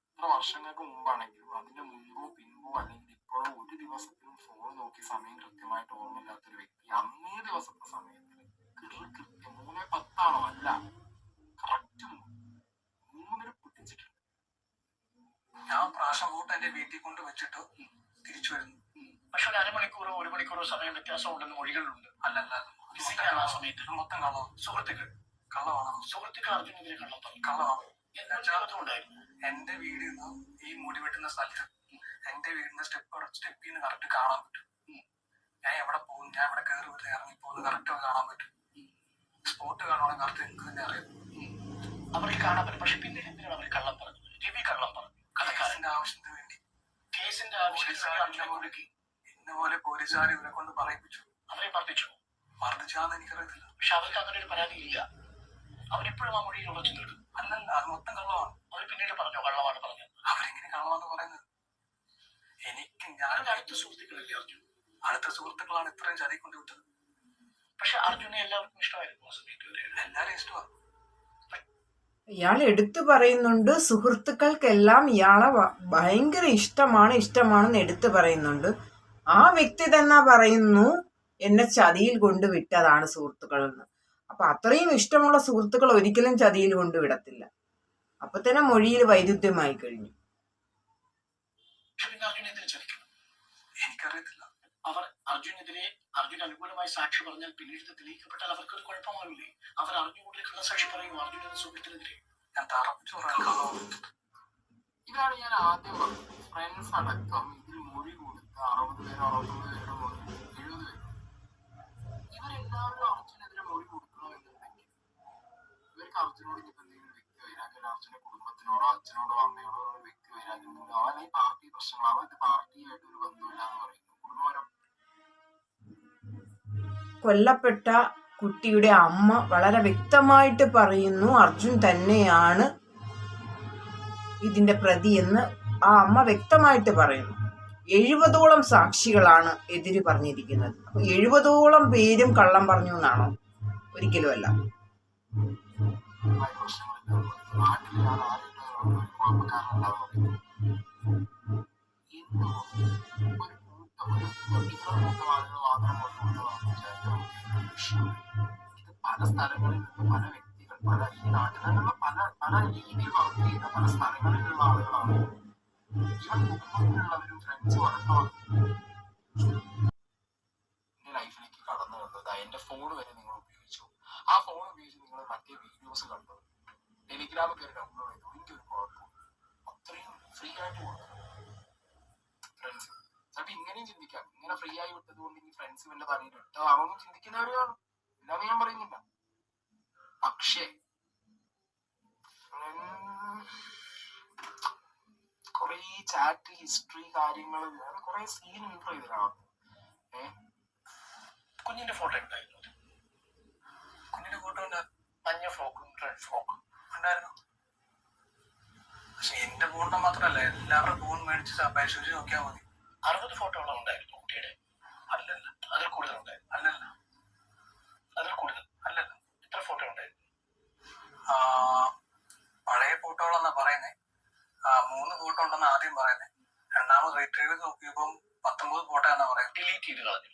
ഇത്ര വർഷങ്ങൾക്ക് മുമ്പാണെങ്കിലും അതിന്റെ മുൻപോ പിൻപോ അല്ലെങ്കിൽ ഇപ്പോഴോ ഒരു ദിവസത്തിലും ഫോൺ നോക്കി സമയം കൃത്യമായിട്ട് ഓർമ്മയില്ലാത്തൊരു വ്യക്തി അന്നേ ദിവസത്തെ സമയത്ത് കൃത്യം 3:10 അല്ല, കറക്റ്റ് 3 പിടിച്ചിട്ടുണ്ട്. ഞാൻ പ്രാവശ്യം കൂട്ട് എന്റെ വീട്ടിൽ കൊണ്ട് വെച്ചിട്ട് തിരിച്ചു വരുന്നു. പക്ഷെ ഒരു 1/2 മണിക്കൂറോ 1 മണിക്കൂറോ സമയം വ്യത്യാസം ഉണ്ടെന്ന് മൊഴികളുണ്ട്. അല്ലല്ല, മിസ്സിംഗ് ആണ് ആ സമയത്ത്. ഇത് മൊത്തം കള്ളമാണ്. സുഹൃത്തുക്കൾ കള്ളമാണ്. സുഹൃത്തുക്കൾ അർജുനെതിരെ കള്ളം പറഞ്ഞു. കള്ളമാണ്. എന്തുണ്ടായിരുന്നു? എന്റെ വീടിൽ നിന്ന് ഈ മുടി വെട്ടുന്ന സ്ഥലത്ത് എന്റെ വീടിന്റെ സ്റ്റെപ്പിൽ നിന്ന് കറക്റ്റ് കാണാൻ പറ്റും. ഞാൻ എവിടെ പോകും, ഞാൻ എവിടെ കയറി വിട്ട് ഇറങ്ങി പോകുന്നത് കറക്റ്റ് കാണാൻ പറ്റും. സ്പോട്ട് കാണുവാണെങ്കിൽ കറക്റ്റ് എനിക്ക് തന്നെ അറിയാം. അവർക്ക് കാണാൻ പറ്റും. പക്ഷെ പിന്നെ എന്തിനാണ് അവർ കള്ളം പറഞ്ഞത്? രവി കള്ളം പറഞ്ഞു. കേസിന്റെ ആവശ്യത്തിന് വേണ്ടി, കേസിന്റെ ആവശ്യത്തിന് അർജുനെ കൊടുക്കി. ഇന്നുപോലെ പോലീസുകാർ ഇവരെ കൊണ്ട് പറയിപ്പിച്ചു. അവരെ മർദ്ദിച്ചു. മർദ്ദിച്ചാന്ന് എനിക്കറിയത്തില്ല. പക്ഷെ അവർക്ക് അങ്ങനെ ഒരു പരാതി ഇല്ല. അവരിപ്പോഴും ആ മൊഴിയിൽ ഉറച്ചു നിൽക്കും. അല്ലല്ല, അത് മൊത്തം കള്ളമാണ്. അവർ പിന്നീട് പറഞ്ഞോ കള്ളമാണ് പറഞ്ഞത്? അവരെങ്ങനെ കള്ളമാണെന്ന് പറയുന്നത്? എനിക്ക് ഞാൻ അടുത്ത സുഹൃത്തുക്കളല്ലേ അർജുൻ? അടുത്ത സുഹൃത്തുക്കളാണ് ഇത്രയും ചതി കൊണ്ടുവിട്ടത്. പക്ഷെ അർജുനെ എല്ലാവർക്കും ഇഷ്ടമായിരുന്നു. എല്ലാരും ഇഷ്ടമാണ്. ഇയാൾ എടുത്തു പറയുന്നുണ്ട്, സുഹൃത്തുക്കൾക്കെല്ലാം ഇയാളെ ഭയങ്കര ഇഷ്ടമാണെന്ന് എടുത്തു പറയുന്നുണ്ട്. ആ വ്യക്തി തന്നെ പറയുന്നു എന്നെ ചതിയിൽ കൊണ്ടുവിട്ടതാണ് സുഹൃത്തുക്കളെന്ന്. അപ്പൊ അത്രയും ഇഷ്ടമുള്ള സുഹൃത്തുക്കൾ ഒരിക്കലും ചതിയിൽ കൊണ്ടുവിടത്തില്ല. അപ്പൊ തന്നെ മൊഴിയിൽ വൈരുദ്ധ്യമായി കഴിഞ്ഞു. എനിക്കറിയത്തില്ല. അവർ അർജുനെതിരെ അർജുൻ അനുകൂലമായി സാക്ഷി പറഞ്ഞാൽ പിന്നീട് തെളിയിക്കപ്പെട്ടാൽ അവർക്കൊരു കുഴപ്പമാവില്ലേ? അവർ അറിഞ്ഞുകൂടി കള്ളസാക്ഷി പറയും അർജുൻ എന്ന സുഹൃത്തിനെതിരെ. ഞാൻ തറപ്പിച്ചു പറയാൻ ഇതാണ് ഞാൻ ആദ്യം പറഞ്ഞത്. ഫ്രണ്ട്സ് അടക്കം ഇതിൽ മൊഴി കൊടുത്ത് 60 പേര് 69 പേരുടെ മൊഴി 70 പേര് ഇവരെല്ലാവരും അർജുനെതിരെ മൊഴി കൊടുക്കണമെന്നുണ്ടെങ്കിൽ ഇവർക്ക് അർജുനോട് ഇനിയിപ്പോൾ എന്തെങ്കിലും വ്യക്തി വൈരാഗ്യം, അർജുന്റെ കുടുംബത്തിനോടോ അച്ഛനോടോ അമ്മയോടോ വ്യക്തി വൈരാഗ്യം മൂലം അല്ലെങ്കിൽ പാർട്ടി പ്രശ്നങ്ങളാണോ, ഇത് പാർട്ടിയായിട്ട് ഒരു ബന്ധമില്ല എന്ന് പറയുന്നു. കുടുംബപരം കൊല്ലപ്പെട്ട കുട്ടിയുടെ അമ്മ വളരെ വ്യക്തമായിട്ട് പറയുന്നു അർജുൻ തന്നെയാണ് ഇതിന്റെ പ്രതി എന്ന് ആ അമ്മ വ്യക്തമായിട്ട് പറയുന്നു. 70ഓളം സാക്ഷികളാണ് എതിര് പറഞ്ഞിരിക്കുന്നത്. അപ്പൊ 70ഓളം പേരും കള്ളം പറഞ്ഞു എന്നാണോ? ഒരിക്കലും അല്ല. പ്രശ്നങ്ങളില്ല. നാട്ടിൽ ഞാൻ ആരെങ്കിലും ഒരു കുഴപ്പക്കാരനല്ലാതെ പറയുന്നത് എന്തുകൊണ്ട് ഒരു കൂട്ടം ആളുകൾ മാത്രം കൊണ്ടുവന്നതാണെന്ന് വിചാരിച്ചാൽ നമുക്ക് വിഷയം. ഇത് പല സ്ഥലങ്ങളിൽ നിന്ന് പല വ്യക്തികൾ, പല ഈ നാട്ടിലുള്ള പല രീതിയിൽ വർക്ക് ചെയ്യുന്ന പല സ്ഥലങ്ങളിലുള്ള ആളുകളാണ്. ഇവൻ കുടുംബത്തിലുള്ളവരും ഫ്രണ്ട്സും അടക്കമാണ് എന്റെ ലൈഫിലേക്ക് കടന്നു വന്നത്. എന്റെ ഫോൺ വരെ നിങ്ങൾ ഉപയോഗിച്ചു. ആ ഫോൺ ഉപയോഗിച്ച് നിങ്ങൾ മറ്റേ വീഡിയോസ് കണ്ടു, ടെലിഗ്രാമിൽ കയറി ഡൗൺലോഡ് ചെയ്തു. എനിക്കൊരു കുഴപ്പമില്ല. അത്രയും ഫ്രീ ആയിട്ട് കൊടുക്കും ഫ്രണ്ട്സ്. ചിലപ്പോൾ ഇങ്ങനെയും ചിന്തിക്കാം, ഇങ്ങനെ ഫ്രീ ആയി വിട്ടത് കൊണ്ട് ഇനി ഫ്രണ്ട്സ് വല്ല തലയിൽ ഇട്ടതാണോന്ന് ചിന്തിക്കുന്നവരെയാണ്. ഇല്ലാന്ന് ഞാൻ പറയുന്നില്ല. പക്ഷേ കുറെ ചാറ്റ് ഹിസ്റ്ററി കാര്യങ്ങൾ കുറെ സീൻ ഇൻട്രോ ചെയ്തതിനകത്ത് കുഞ്ഞിന്റെ ഫോട്ടോ ഉണ്ടായിരുന്നു. കുഞ്ഞിന്റെ ഫോട്ടോ ഉണ്ടായിരുന്നു. മഞ്ഞ ഫ്രോക്കും റെഡ് ഫ്രോക്കും ഉണ്ടായിരുന്നു. പക്ഷെ എന്റെ ഫോണിന്റെ മാത്രമല്ല, എല്ലാവരുടെ ഫോൺ മേടിച്ച് പരിശോധിച്ച് നോക്കിയാൽ മതി. 60 ഫോട്ടോകളും ഉണ്ടായിരുന്നു കുട്ടിയുടെ. അല്ലല്ല, അതിൽ കൂടുതൽ ഉണ്ടായിരുന്നു. അല്ലല്ല, അതിൽ കൂടുതൽ അല്ലല്ല. എത്ര ഫോട്ടോ ഉണ്ടായിരുന്നു? പഴയ ഫോട്ടോകളെന്നാ പറയുന്നേ. 3 ഫോട്ടോ ഉണ്ടെന്ന് ആദ്യം പറയുന്നേ. രണ്ടാമത് റീട്രീവ് ചെയ്ത് നോക്കിയപ്പം 19 ഫോട്ടോ എന്നാ പറയുന്നത്. ഡിലീറ്റ് ചെയ്ത് കളഞ്ഞു.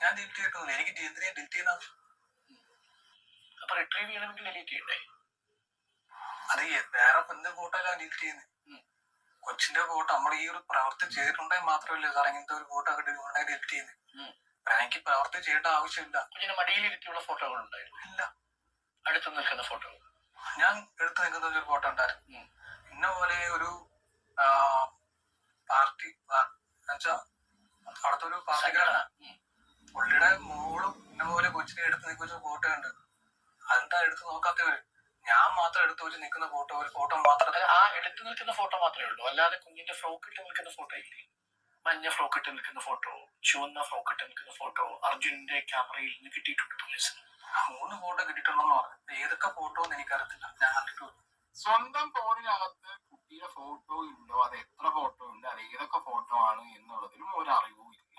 ഞാൻ ഡിലീറ്റ് ചെയ്തിട്ടൊന്നുമില്ല. എനിക്ക് എന്തിനാ ഡിലീറ്റ് ചെയ്യുന്നത്? അപ്പൊ റിട്രീവ് ചെയ്യണമെങ്കിൽ ഡിലീറ്റ് ചെയ്യണ്ടേ? അത് വേറെ എന്ത് ഫോട്ടോ അല്ല ഡിലീറ്റ് ചെയ്യുന്നത്. കൊച്ചിന്റെ ഫോട്ടോ നമ്മൾ ഈ ഒരു പ്രവൃത്തി ചെയ്തിട്ടുണ്ടെങ്കിൽ മാത്രമല്ലേ സാർ ഇങ്ങനത്തെ ഒരു ഫോട്ടോ ഒക്കെ ഡിലീറ്റ് ചെയ്യുന്നത്. എനിക്ക് പ്രവൃത്തി ചെയ്യേണ്ട ആവശ്യമില്ല. കുഞ്ഞിന് മടിയിലിരുത്തിയുള്ള ഫോട്ടോകൾ ഉണ്ടായിരുന്നു? ഇല്ല. അടുത്ത് നിൽക്കുന്ന ഫോട്ടോകൾ? ഞാൻ എടുത്തു നിൽക്കുന്ന ഒരു ഫോട്ടോ ഉണ്ടായിരുന്നു. ഇന്ന പോലെ ഒരു പാർട്ടി അടുത്തൊരു പാർട്ടിക്കാരാണ്. പുള്ളിയുടെ മോളും ഇന്ന പോലെ കൊച്ചിനെ എടുത്ത് നിൽക്കുന്ന ഫോട്ടോ ഉണ്ട്. അതെന്താ എടുത്ത് നോക്കാത്തവര്? ഞാൻ മാത്രം എടുത്തു വെച്ച് നിൽക്കുന്ന ഫോട്ടോ, ഒരു ഫോട്ടോ മാത്രം. ആ എടുത്തു നിൽക്കുന്ന ഫോട്ടോ മാത്രമേ ഉള്ളൂ, അല്ലാതെ കുഞ്ഞിന്റെ ഫ്രോക്ക് ഇട്ട് നിൽക്കുന്ന ഫോട്ടോ ഇല്ലേ? മഞ്ഞ ഫ്രോക്ക് ഇട്ട് നിൽക്കുന്ന ഫോട്ടോ, ചുവന്ന ഫ്രോക്ക് ഇട്ട് നിൽക്കുന്ന ഫോട്ടോ അർജുന്റെ ക്യാമറയിൽ നിന്ന് കിട്ടിയിട്ടുണ്ട് പോലീസിന്. 3 ഫോട്ടോ കിട്ടിയിട്ടുണ്ടെന്ന് പറഞ്ഞു. ഏതൊക്കെ ഫോട്ടോ എന്ന് എനിക്കറിയത്തില്ല. ഞാൻ കണ്ടിട്ടുള്ളൂ. സ്വന്തം ഫോണിനകത്ത് കുട്ടിയുടെ ഫോട്ടോ ഉണ്ടോ, അത് എത്ര ഫോട്ടോ ഉണ്ട്, അത് ഏതൊക്കെ ഫോട്ടോ ആണ് എന്നുള്ളതിനും ഒരു അറിവും ഇല്ല.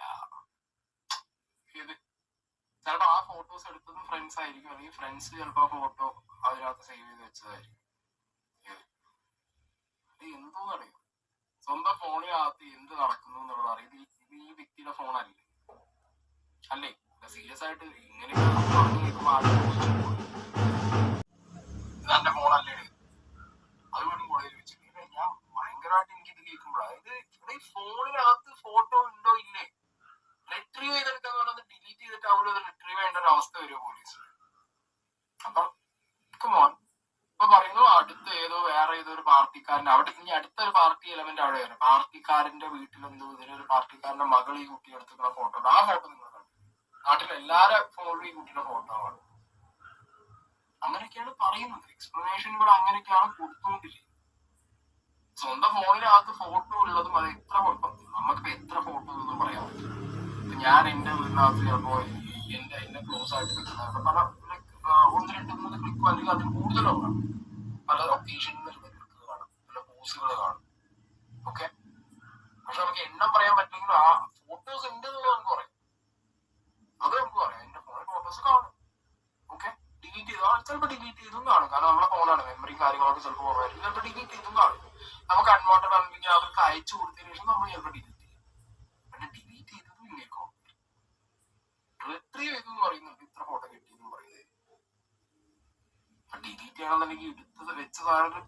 ഇത് ചിലപ്പോ ആ ഫോട്ടോസ് എടുത്തതും ഫ്രണ്ട്സ് ആയിരിക്കും, അല്ലെങ്കിൽ ഫ്രണ്ട്സ് ചിലപ്പോ ആ ഫോട്ടോ അതിനകത്ത് സേവ് ചെയ്ത് വെച്ചതായിരിക്കും. അത് എന്തോ അറിയാം, സ്വന്തം ഫോണിനകത്ത് എന്ത് നടക്കുന്നു എന്നുള്ളത് അറിയാം. ഇത് ഈ വ്യക്തിയുടെ ഫോണല്ലേ അല്ലേ? സീരിയസ് ആയിട്ട് ഇങ്ങനെ പറഞ്ഞു കേൾക്കുമ്പോൾ ഇതെന്റെ ഫോണല്ലേ, അതുകൊണ്ട് കൂടുതൽ വെച്ചിട്ട് ഞാൻ ഭയങ്കരമായിട്ട് എനിക്കിത് കേൾക്കുമ്പോൾ, അതായത് ഇവിടെ ഈ ഫോണിനകത്ത് ഫോട്ടോ ഉണ്ടോ ഇല്ലേ, റിട്രീവ് ചെയ്തെടുക്കാന്ന് പറഞ്ഞത് ഡിലീറ്റ് ചെയ്തിട്ട് അവിടെ റിട്രീവ് ചെയ്യേണ്ട ഒരു അപ്പൊ കമോൺ, ഇപ്പൊ പറയുന്നു അടുത്ത വേറെ ഏതോ ഒരു പാർട്ടിക്കാരന്റെ അവിടെ, ഇനി അടുത്തൊരു പാർട്ടി എലമെന്റ് അവിടെ വരും. പാർട്ടിക്കാരന്റെ വീട്ടിലെന്തോ ഇതിലൊരു പാർട്ടിക്കാരന്റെ മകൾ ഈ കുട്ടി എടുത്തുള്ള ഫോട്ടോ ഉണ്ട്. ആ ഫോട്ടോ നിങ്ങൾ കണ്ടു? നാട്ടിൽ എല്ലാരും ഫോണിലും ഈ കുട്ടിയുടെ ഫോട്ടോ ആണ്. അങ്ങനെയൊക്കെയാണ് പറയുന്നത്. എക്സ്പ്ലനേഷൻ ഇവിടെ അങ്ങനെയൊക്കെയാണ് കൊടുത്തുകൊണ്ടിരിക്കുന്നത്. സ്വന്തം ഫോണിനകത്ത് ഫോട്ടോ ഉള്ളതും അത് എത്ര നമുക്കിപ്പോ എത്ര ഫോട്ടോ ഒന്നും പറയാൻ പറ്റില്ല. ഞാൻ എന്റെ വീടിനകത്ത് ചിലപ്പോ എന്റെ ക്ലോസ് ആയിട്ട് നിൽക്കുന്ന പല 1, 2, 3 ക്ലിക്കോ അല്ലെങ്കിൽ അതിൽ കൂടുതലോ കാണും. പല ഒക്കേഷനിൽ ക്ലിക്ക് കാണും, പല പോസുകൾ കാണും. ഓക്കെ, പക്ഷെ നമുക്ക് എണ്ണം പറയാൻ പറ്റില്ലെങ്കിലും ആ ഫോട്ടോസ് ഉണ്ട് എന്നുള്ളത് നമുക്ക് പറയാം. അത് നമുക്ക് പറയാം. എന്റെ ഫോണിൽ ഫോട്ടോസ് കാണും. ഓക്കെ, ഡിലീറ്റ് ചെയ്താൽ ചിലപ്പോൾ ഡിലീറ്റ് ചെയ്തും കാണും. കാരണം നമ്മളെ ഫോണാണ്, മെമ്മറിയും കാര്യങ്ങളൊക്കെ ചിലപ്പോൾ കുറവായിരിക്കും. ചിലപ്പോൾ ഡിലീറ്റ് ചെയ്തും കാണും. നമുക്ക് അൺവാണ്ടഡ് ആണെങ്കിൽ അവർക്ക് അയച്ചു കൊടുത്തതിന് ശേഷം നമ്മൾ ചിലപ്പോൾ ഡിലീറ്റ് ചെയ്യും. പിന്നെ ഡിലീറ്റ് ചെയ്തതും ഇല്ലേക്കോ റിട്രീവ് ചെയ്തെന്ന് പറയുന്നുണ്ട്. ഇത്ര ഫോട്ടോ കിട്ടിയെന്ന് പറയുന്നത്. ഡിലീറ്റ് ചെയ്യണമെന്നുണ്ടെങ്കിൽ എടുത്തത് വെച്ചതാണ്.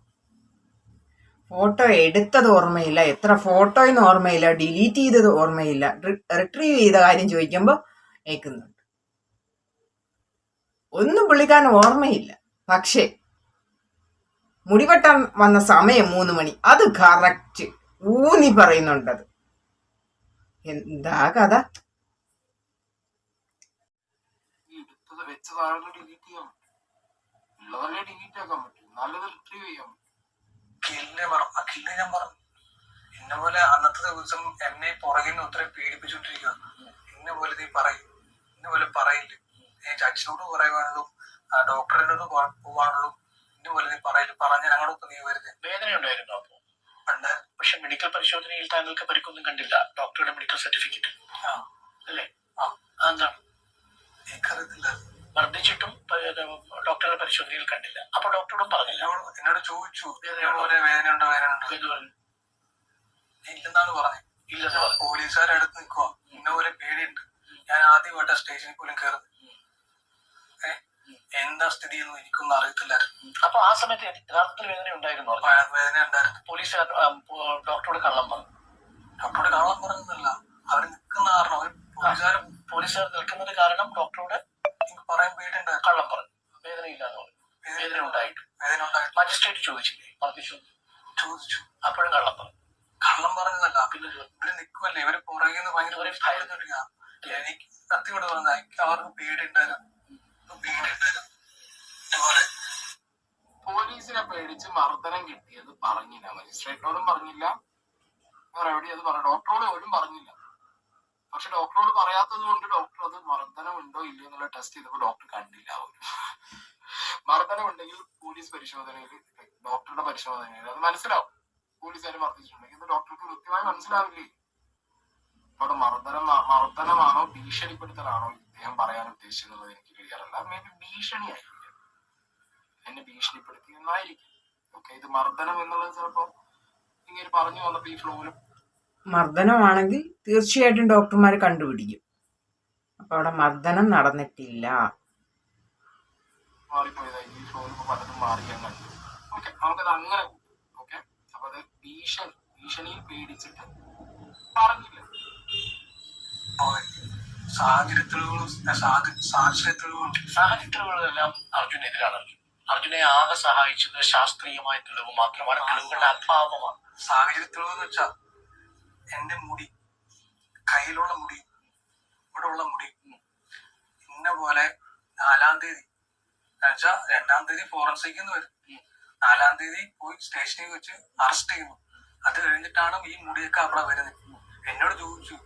ഫോട്ടോ എടുത്തത് ഓർമ്മയില്ല, എത്ര ഫോട്ടോയെന്ന് ഓർമ്മയില്ല, ഡിലീറ്റ് ചെയ്തത് ഓർമ്മയില്ല, റിട്രീവ് ചെയ്ത കാര്യം ചോദിക്കുമ്പോൾ കേൾക്കുന്നുണ്ട്. ഒന്നും പുള്ളിക്കാരൻ ഓർമ്മയില്ല. പക്ഷേ മുടിവെട്ടാൻ വന്ന സമയം 3 മണി, അത് കറക്റ്റ് ഊന്നി പറയുന്നുണ്ടത്. എന്താ കഥ? എടുത്തത് വെച്ചതാണ് ഡിലീറ്റ് ചെയ്യാൻ പറ്റും. ഉള്ളതല്ലേ ഡിലീറ്റ് ആക്കാൻ പറ്റും. നല്ലത് റിട്രീവ് ചെയ്യാൻ പറ്റും. അഖിലിനെ ഞാൻ പറഞ്ഞു, എന്നെ പോലെ അന്നത്തെ ദിവസം എന്നെ പുറകിൽ നിന്ന് ഒത്തിരി പീഡിപ്പിച്ചോണ്ടിരിക്കുക. എന്നെ പോലെ നീ പറയും, എന്നെ പോലെ പറയില്ല. ജഡ്ജിനോട് പറയുവാനുള്ളൂ, ഡോക്ടറിനോട് പോവാനുള്ളൂ. എന്നെ പോലെ നീ പറയില്ല, പറഞ്ഞ ഞങ്ങളൊക്കെ നീ വരുന്നത്. വേദന ഉണ്ടായിരുന്നു അപ്പോ? ഉണ്ടായിരുന്നു. പക്ഷെ മെഡിക്കൽ പരിശോധനയിൽ താങ്കൾക്ക് പരിക്കൊന്നും കണ്ടില്ല. ഡോക്ടറുടെ മെഡിക്കൽ സർട്ടിഫിക്കറ്റ് അല്ലേ? എന്താണ് എനിക്കറിയത്തില്ല. മർദ്ദിച്ചിട്ടും ഡോക്ടറുടെ പരിശോധനയിൽ കണ്ടില്ല. അപ്പൊ ഡോക്ടറോടും പറഞ്ഞില്ല? എന്നോട് ചോദിച്ചു ഇതേപോലെ വേദന ഉണ്ടോ എന്ന് പറഞ്ഞു. ഇല്ലെന്നാണ് പറഞ്ഞത്. ഇല്ലെന്ന് പറഞ്ഞു. പോലീസുകാരടുത്ത് നിൽക്കുക, ഇന്ന പോലെ പേടിയുണ്ട്. ഞാൻ ആദ്യമായിട്ടാ സ്റ്റേഷനിൽ പോലും കയറുന്നത്. എന്താ സ്ഥിതി എന്ന് എനിക്കൊന്നും അറിയത്തില്ലായിരുന്നു. അപ്പൊ ആ സമയത്ത് യഥാർത്ഥത്തിൽ വേദന ഉണ്ടായിരുന്നു? വേദന ഉണ്ടായിരുന്നു. പോലീസുകാർ ഡോക്ടറോട് കള്ളം പറഞ്ഞു? ഡോക്ടറോട് കള്ളം പറഞ്ഞതല്ല, അവർ നിൽക്കുന്ന കാരണം, അവർ പോലീസുകാർ നിൽക്കുന്നത് കാരണം ഡോക്ടറോട് എനിക്ക് പറയാൻ പേടിയുണ്ടായിരുന്നു. കള്ളം പറഞ്ഞു, വേദന ഇല്ലാന്ന് പറഞ്ഞു. വേദന ഉണ്ടായിട്ട് മജിസ്ട്രേറ്റ് ചോദിച്ചില്ലേ? ചോദിച്ചു. അപ്പോഴും കള്ളം പറഞ്ഞു? കള്ളം പറഞ്ഞതല്ല, പിന്നെ ഇവര് നിൽക്കുമല്ലേ, ഇവര് പുറകിൽ നിന്ന് ഭയങ്കര ഭയന്നിരിക്കുക. എനിക്ക് സത്യോട് പറഞ്ഞ എനിക്ക് അവർക്ക് പേടിയുണ്ടായിരുന്നു. പോലീസിനെ പേടിച്ച് മർദ്ദനം കിട്ടിയത് പറഞ്ഞില്ല. മജിസ്ട്രേറ്റിനോടും പറഞ്ഞില്ല, വേറെ എവിടെയും അത് പറഞ്ഞു. ഡോക്ടറോട് പോലും പറഞ്ഞില്ല. പക്ഷെ ഡോക്ടറോട് പറയാത്തത് കൊണ്ട് ഡോക്ടർ അത് മർദ്ദനം ഉണ്ടോ ഇല്ലയോ എന്നുള്ള ടെസ്റ്റ് ചെയ്തപ്പോൾ ഡോക്ടർ കണ്ടില്ല. മർദ്ദനം ഉണ്ടെങ്കിൽ പോലീസ് പരിശോധനയിൽ, ഡോക്ടറുടെ പരിശോധനയിൽ അത് മനസ്സിലാവും. പോലീസുകാർ മർദ്ദിച്ചിട്ടുണ്ടെങ്കിൽ ഇത് ഡോക്ടർക്ക് കൃത്യമായി മനസ്സിലാവില്ലേ? അവിടെ മർദ്ദനമാണോ ഭീഷണിപ്പെടുത്തലാണോ ഇദ്ദേഹം പറയാൻ ഉദ്ദേശിച്ചത് എനിക്ക് ക്ലിയർ അല്ല. മേ ബി ഭീഷണിയായിരിക്കും, എന്നെ ഭീഷണിപ്പെടുത്തി എന്നായിരിക്കും. ഓക്കെ, ഇത് മർദ്ദനം എന്നുള്ളത് ചിലപ്പോ ഇങ്ങനെ പറഞ്ഞു വന്നപ്പോ ഈ ഫ്ലോയിലും മർദ്ദനമാണെങ്കിൽ തീർച്ചയായിട്ടും ഡോക്ടർമാർ കണ്ടുപിടിക്കും. അപ്പൊ അവിടെ മർദ്ദനം നടന്നിട്ടില്ല, മാറിപ്പോയതായി. ഈ ഫ്ലോയിൽ ഇപ്പൊ പലതും മാറിയാൻ കണ്ടു. ഓക്കെ, നമുക്കത് അങ്ങനെ. ഓക്കെ, അപ്പൊ അത് ഭീഷണിയിൽ പേടിച്ചിട്ട് പറഞ്ഞില്ല. സാഹചര്യങ്ങളെല്ലാം അർജുനെതിരാണ്. അർജുനെ ആകെ സഹായിച്ചത് ശാസ്ത്രീയമായ തെളിവ് മാത്രമാണ്, തെളിവുകളുടെ അഭാവമാണ്. സാഹചര്യത്തിലെന്ന് വെച്ചാ എന്റെ മുടി, കയ്യിലുള്ള മുടി, ഇവിടെ ഉള്ള മുടി ഇന്ന പോലെ 4-ാം തീയതി എന്നുവെച്ചാ 2-ാം തീയതി ഫോറൻസിക് വരും. 4-ാം തീയതി പോയി സ്റ്റേഷനിൽ വെച്ച് അറസ്റ്റ് ചെയ്യുന്നു. അത് കഴിഞ്ഞിട്ടാണ് ഈ മുടിയൊക്കെ അവിടെ വരുന്നത്. എന്നോട് ചോദിച്ചു,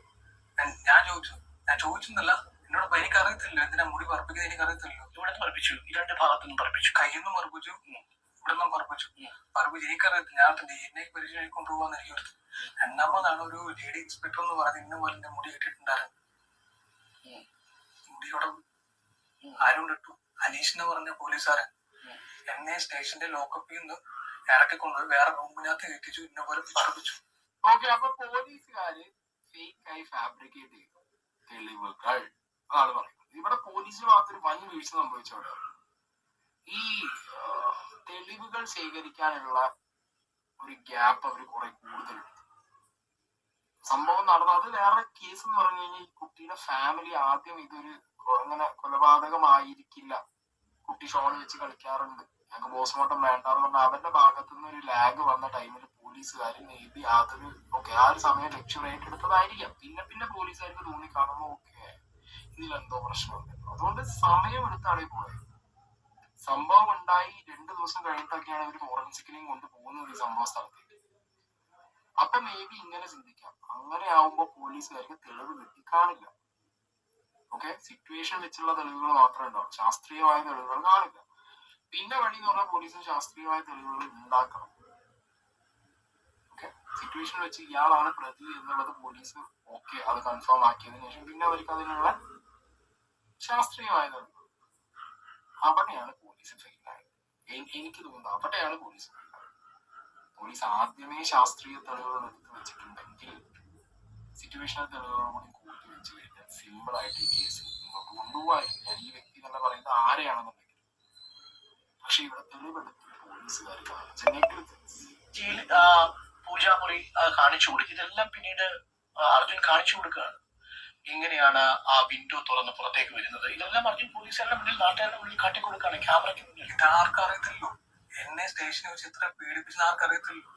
ഞാൻ ചോദിച്ചെന്നല്ല, എന്നോട് എനിക്കറിയത്തില്ല എന്തിനാ മുടി പറപ്പിക്കുന്നത്, എനിക്കറിയത്തില്ല. ഇവിടെ പറപ്പിച്ചു, 2 ഭാഗത്തുനിന്നും പറപ്പിച്ചു, കയ്യിൽ നിന്നും പറപ്പിച്ചു, ഇവിടെ നിന്നും പറപ്പിച്ചു. എനിക്കറിയത്തില്ല. ഞാൻ DNA പരിശോധന കൊണ്ടുപോകാന്ന് എനിക്ക് എടുത്തു. 2-ാമതാണ് ഒരു ലേഡി ഇൻസ്പെക്ടർ എന്ന് പറഞ്ഞ് ഇന്ന പോലെ എന്റെ മുടി ഇട്ടിട്ടുണ്ടായിരുന്നു. മുടിയോടെ ആരും ഇട്ടു. അനീഷ് എന്ന് പറഞ്ഞ പോലീസുകാരൻ എന്നെ സ്റ്റേഷന്റെ ലോക്കപ്പിൽ നിന്ന് ഇറക്കി കൊണ്ടുപോയി വേറെ റൂമിനകത്ത് എത്തിച്ചു, ഇന്ന പോലെ പറപ്പിച്ചു. ഓക്കെ, അപ്പൊ പോലീസുകാര് ഫേക്ക് ആയി ഫാബ്രിക്കേറ്റ് ചെയ്തു തെളിവുകൾ ആണ് പറയുന്നത്. ഇവിടെ പോലീസിന് മാത്രം വൻ വീഴ്ച സംഭവിച്ചവിടെ. ഈ തെളിവുകൾ ശേഖരിക്കാനുള്ള ഒരു ഗ്യാപ്പ് അവർ കുറെ കൂടുതലെടുത്തു. സംഭവം നടന്നു, അത് വേറെ കേസ് എന്ന് പറഞ്ഞു കഴിഞ്ഞാൽ ഈ കുട്ടിയുടെ ഫാമിലി ആദ്യം ഇതൊരു അങ്ങനെ കൊലപാതകമായിരിക്കില്ല കുട്ടി ഷോൾ വെച്ച് കളിക്കാറുണ്ട്, ഞങ്ങൾക്ക് പോസ്റ്റ്മോർട്ടം വേണ്ടാന്ന് പറഞ്ഞാൽ അവരുടെ ഭാഗത്തു നിന്ന് ഒരു ലാഗ് വന്ന ടൈമിൽ പോലീസുകാർ മേ ബി അതൊരു ഓക്കെ ആ ഒരു സമയം ലക്ഷ്യം ഏറ്റെടുത്തതായിരിക്കാം. പിന്നെ പോലീസുകാർക്ക് തോന്നി കാണുമ്പോൾ ഓക്കെ ഇതിലെന്തോ പ്രശ്നമുണ്ട്. അതുകൊണ്ട് സമയമെടുത്താണ് പോയത്. സംഭവം ഉണ്ടായി 2 ദിവസം കഴിഞ്ഞിട്ടൊക്കെയാണ് ഇവർ ഫോറൻസിക്കിനെയും കൊണ്ട് പോകുന്നത് ഈ സംഭവ സ്ഥലത്തേക്ക്. അപ്പൊ മേ ബി ഇങ്ങനെ ചിന്തിക്കാം, അങ്ങനെ ആവുമ്പോ പോലീസുകാർക്ക് തെളിവ് കിട്ടി കാണില്ല. ഓക്കെ, സിറ്റുവേഷൻ വെച്ചുള്ള തെളിവുകൾ മാത്രമേ ഉണ്ടാവും, ശാസ്ത്രീയമായ തെളിവുകൾ കാണില്ല. പിന്നെ വഴി എന്ന് പറഞ്ഞാൽ പോലീസിന് ശാസ്ത്രീയമായ തെളിവുകൾ ഉണ്ടാക്കണം. ഓക്കെ, സിറ്റുവേഷൻ വെച്ച് ഇയാളാണ് പ്രതി എന്നുള്ളത് പോലീസ് ഓക്കെ അത് കൺഫേം ആക്കിയതിനു ശേഷം പിന്നെ അവർക്ക് അതിനുള്ള ശാസ്ത്രീയമായ തെളിവുകൾ, അവിടെയാണ് പോലീസ് ഫെയിലായത്. എനിക്ക് തോന്നുന്നു അവിടെയാണ് പോലീസ് ഫെയിലായത്. പോലീസ് ആദ്യമേ ശാസ്ത്രീയ തെളിവുകൾ എടുത്ത് വെച്ചിട്ടുണ്ടെങ്കിൽ സിറ്റുവേഷണൽ തെളിവുകൾ കൂടി കൂട്ടി വെച്ച് കഴിഞ്ഞാൽ സിമ്പിൾ ആയിട്ട് ഈ കേസ് മുന്നോട്ട് കൊണ്ടുപോകായിരുന്നു. ഞാൻ ഈ വ്യക്തി തന്നെ പറയുന്നത് ആരെയാണെന്നുണ്ടെങ്കിൽ. പക്ഷെ ഇവിടെ തെളിവെടുത്ത് പോലീസുകാർ പൂജാമുറി കാണിച്ചു കൊടുക്കും. ഇതെല്ലാം പിന്നീട് അർജുൻ കാണിച്ചു കൊടുക്കുകയാണ്. എങ്ങനെയാണ് ആ വിൻഡോ തുറന്ന് പുറത്തേക്ക് വരുന്നത്, ഇതെല്ലാം അർജുൻ പോലീസുകാരുടെ മുന്നിൽ നാട്ടുകാരുടെ മുന്നിൽ കാട്ടിക്കൊടുക്കുകയാണ്, ക്യാമറയ്ക്ക് മുന്നിൽ. ഇത് ആർക്കറിയത്തില്ലോ, എന്നെ സ്റ്റേഷനിൽ വെച്ച് ഇത്ര പീഡിപ്പിച്ചത് ആർക്കറിയത്തില്ലോ.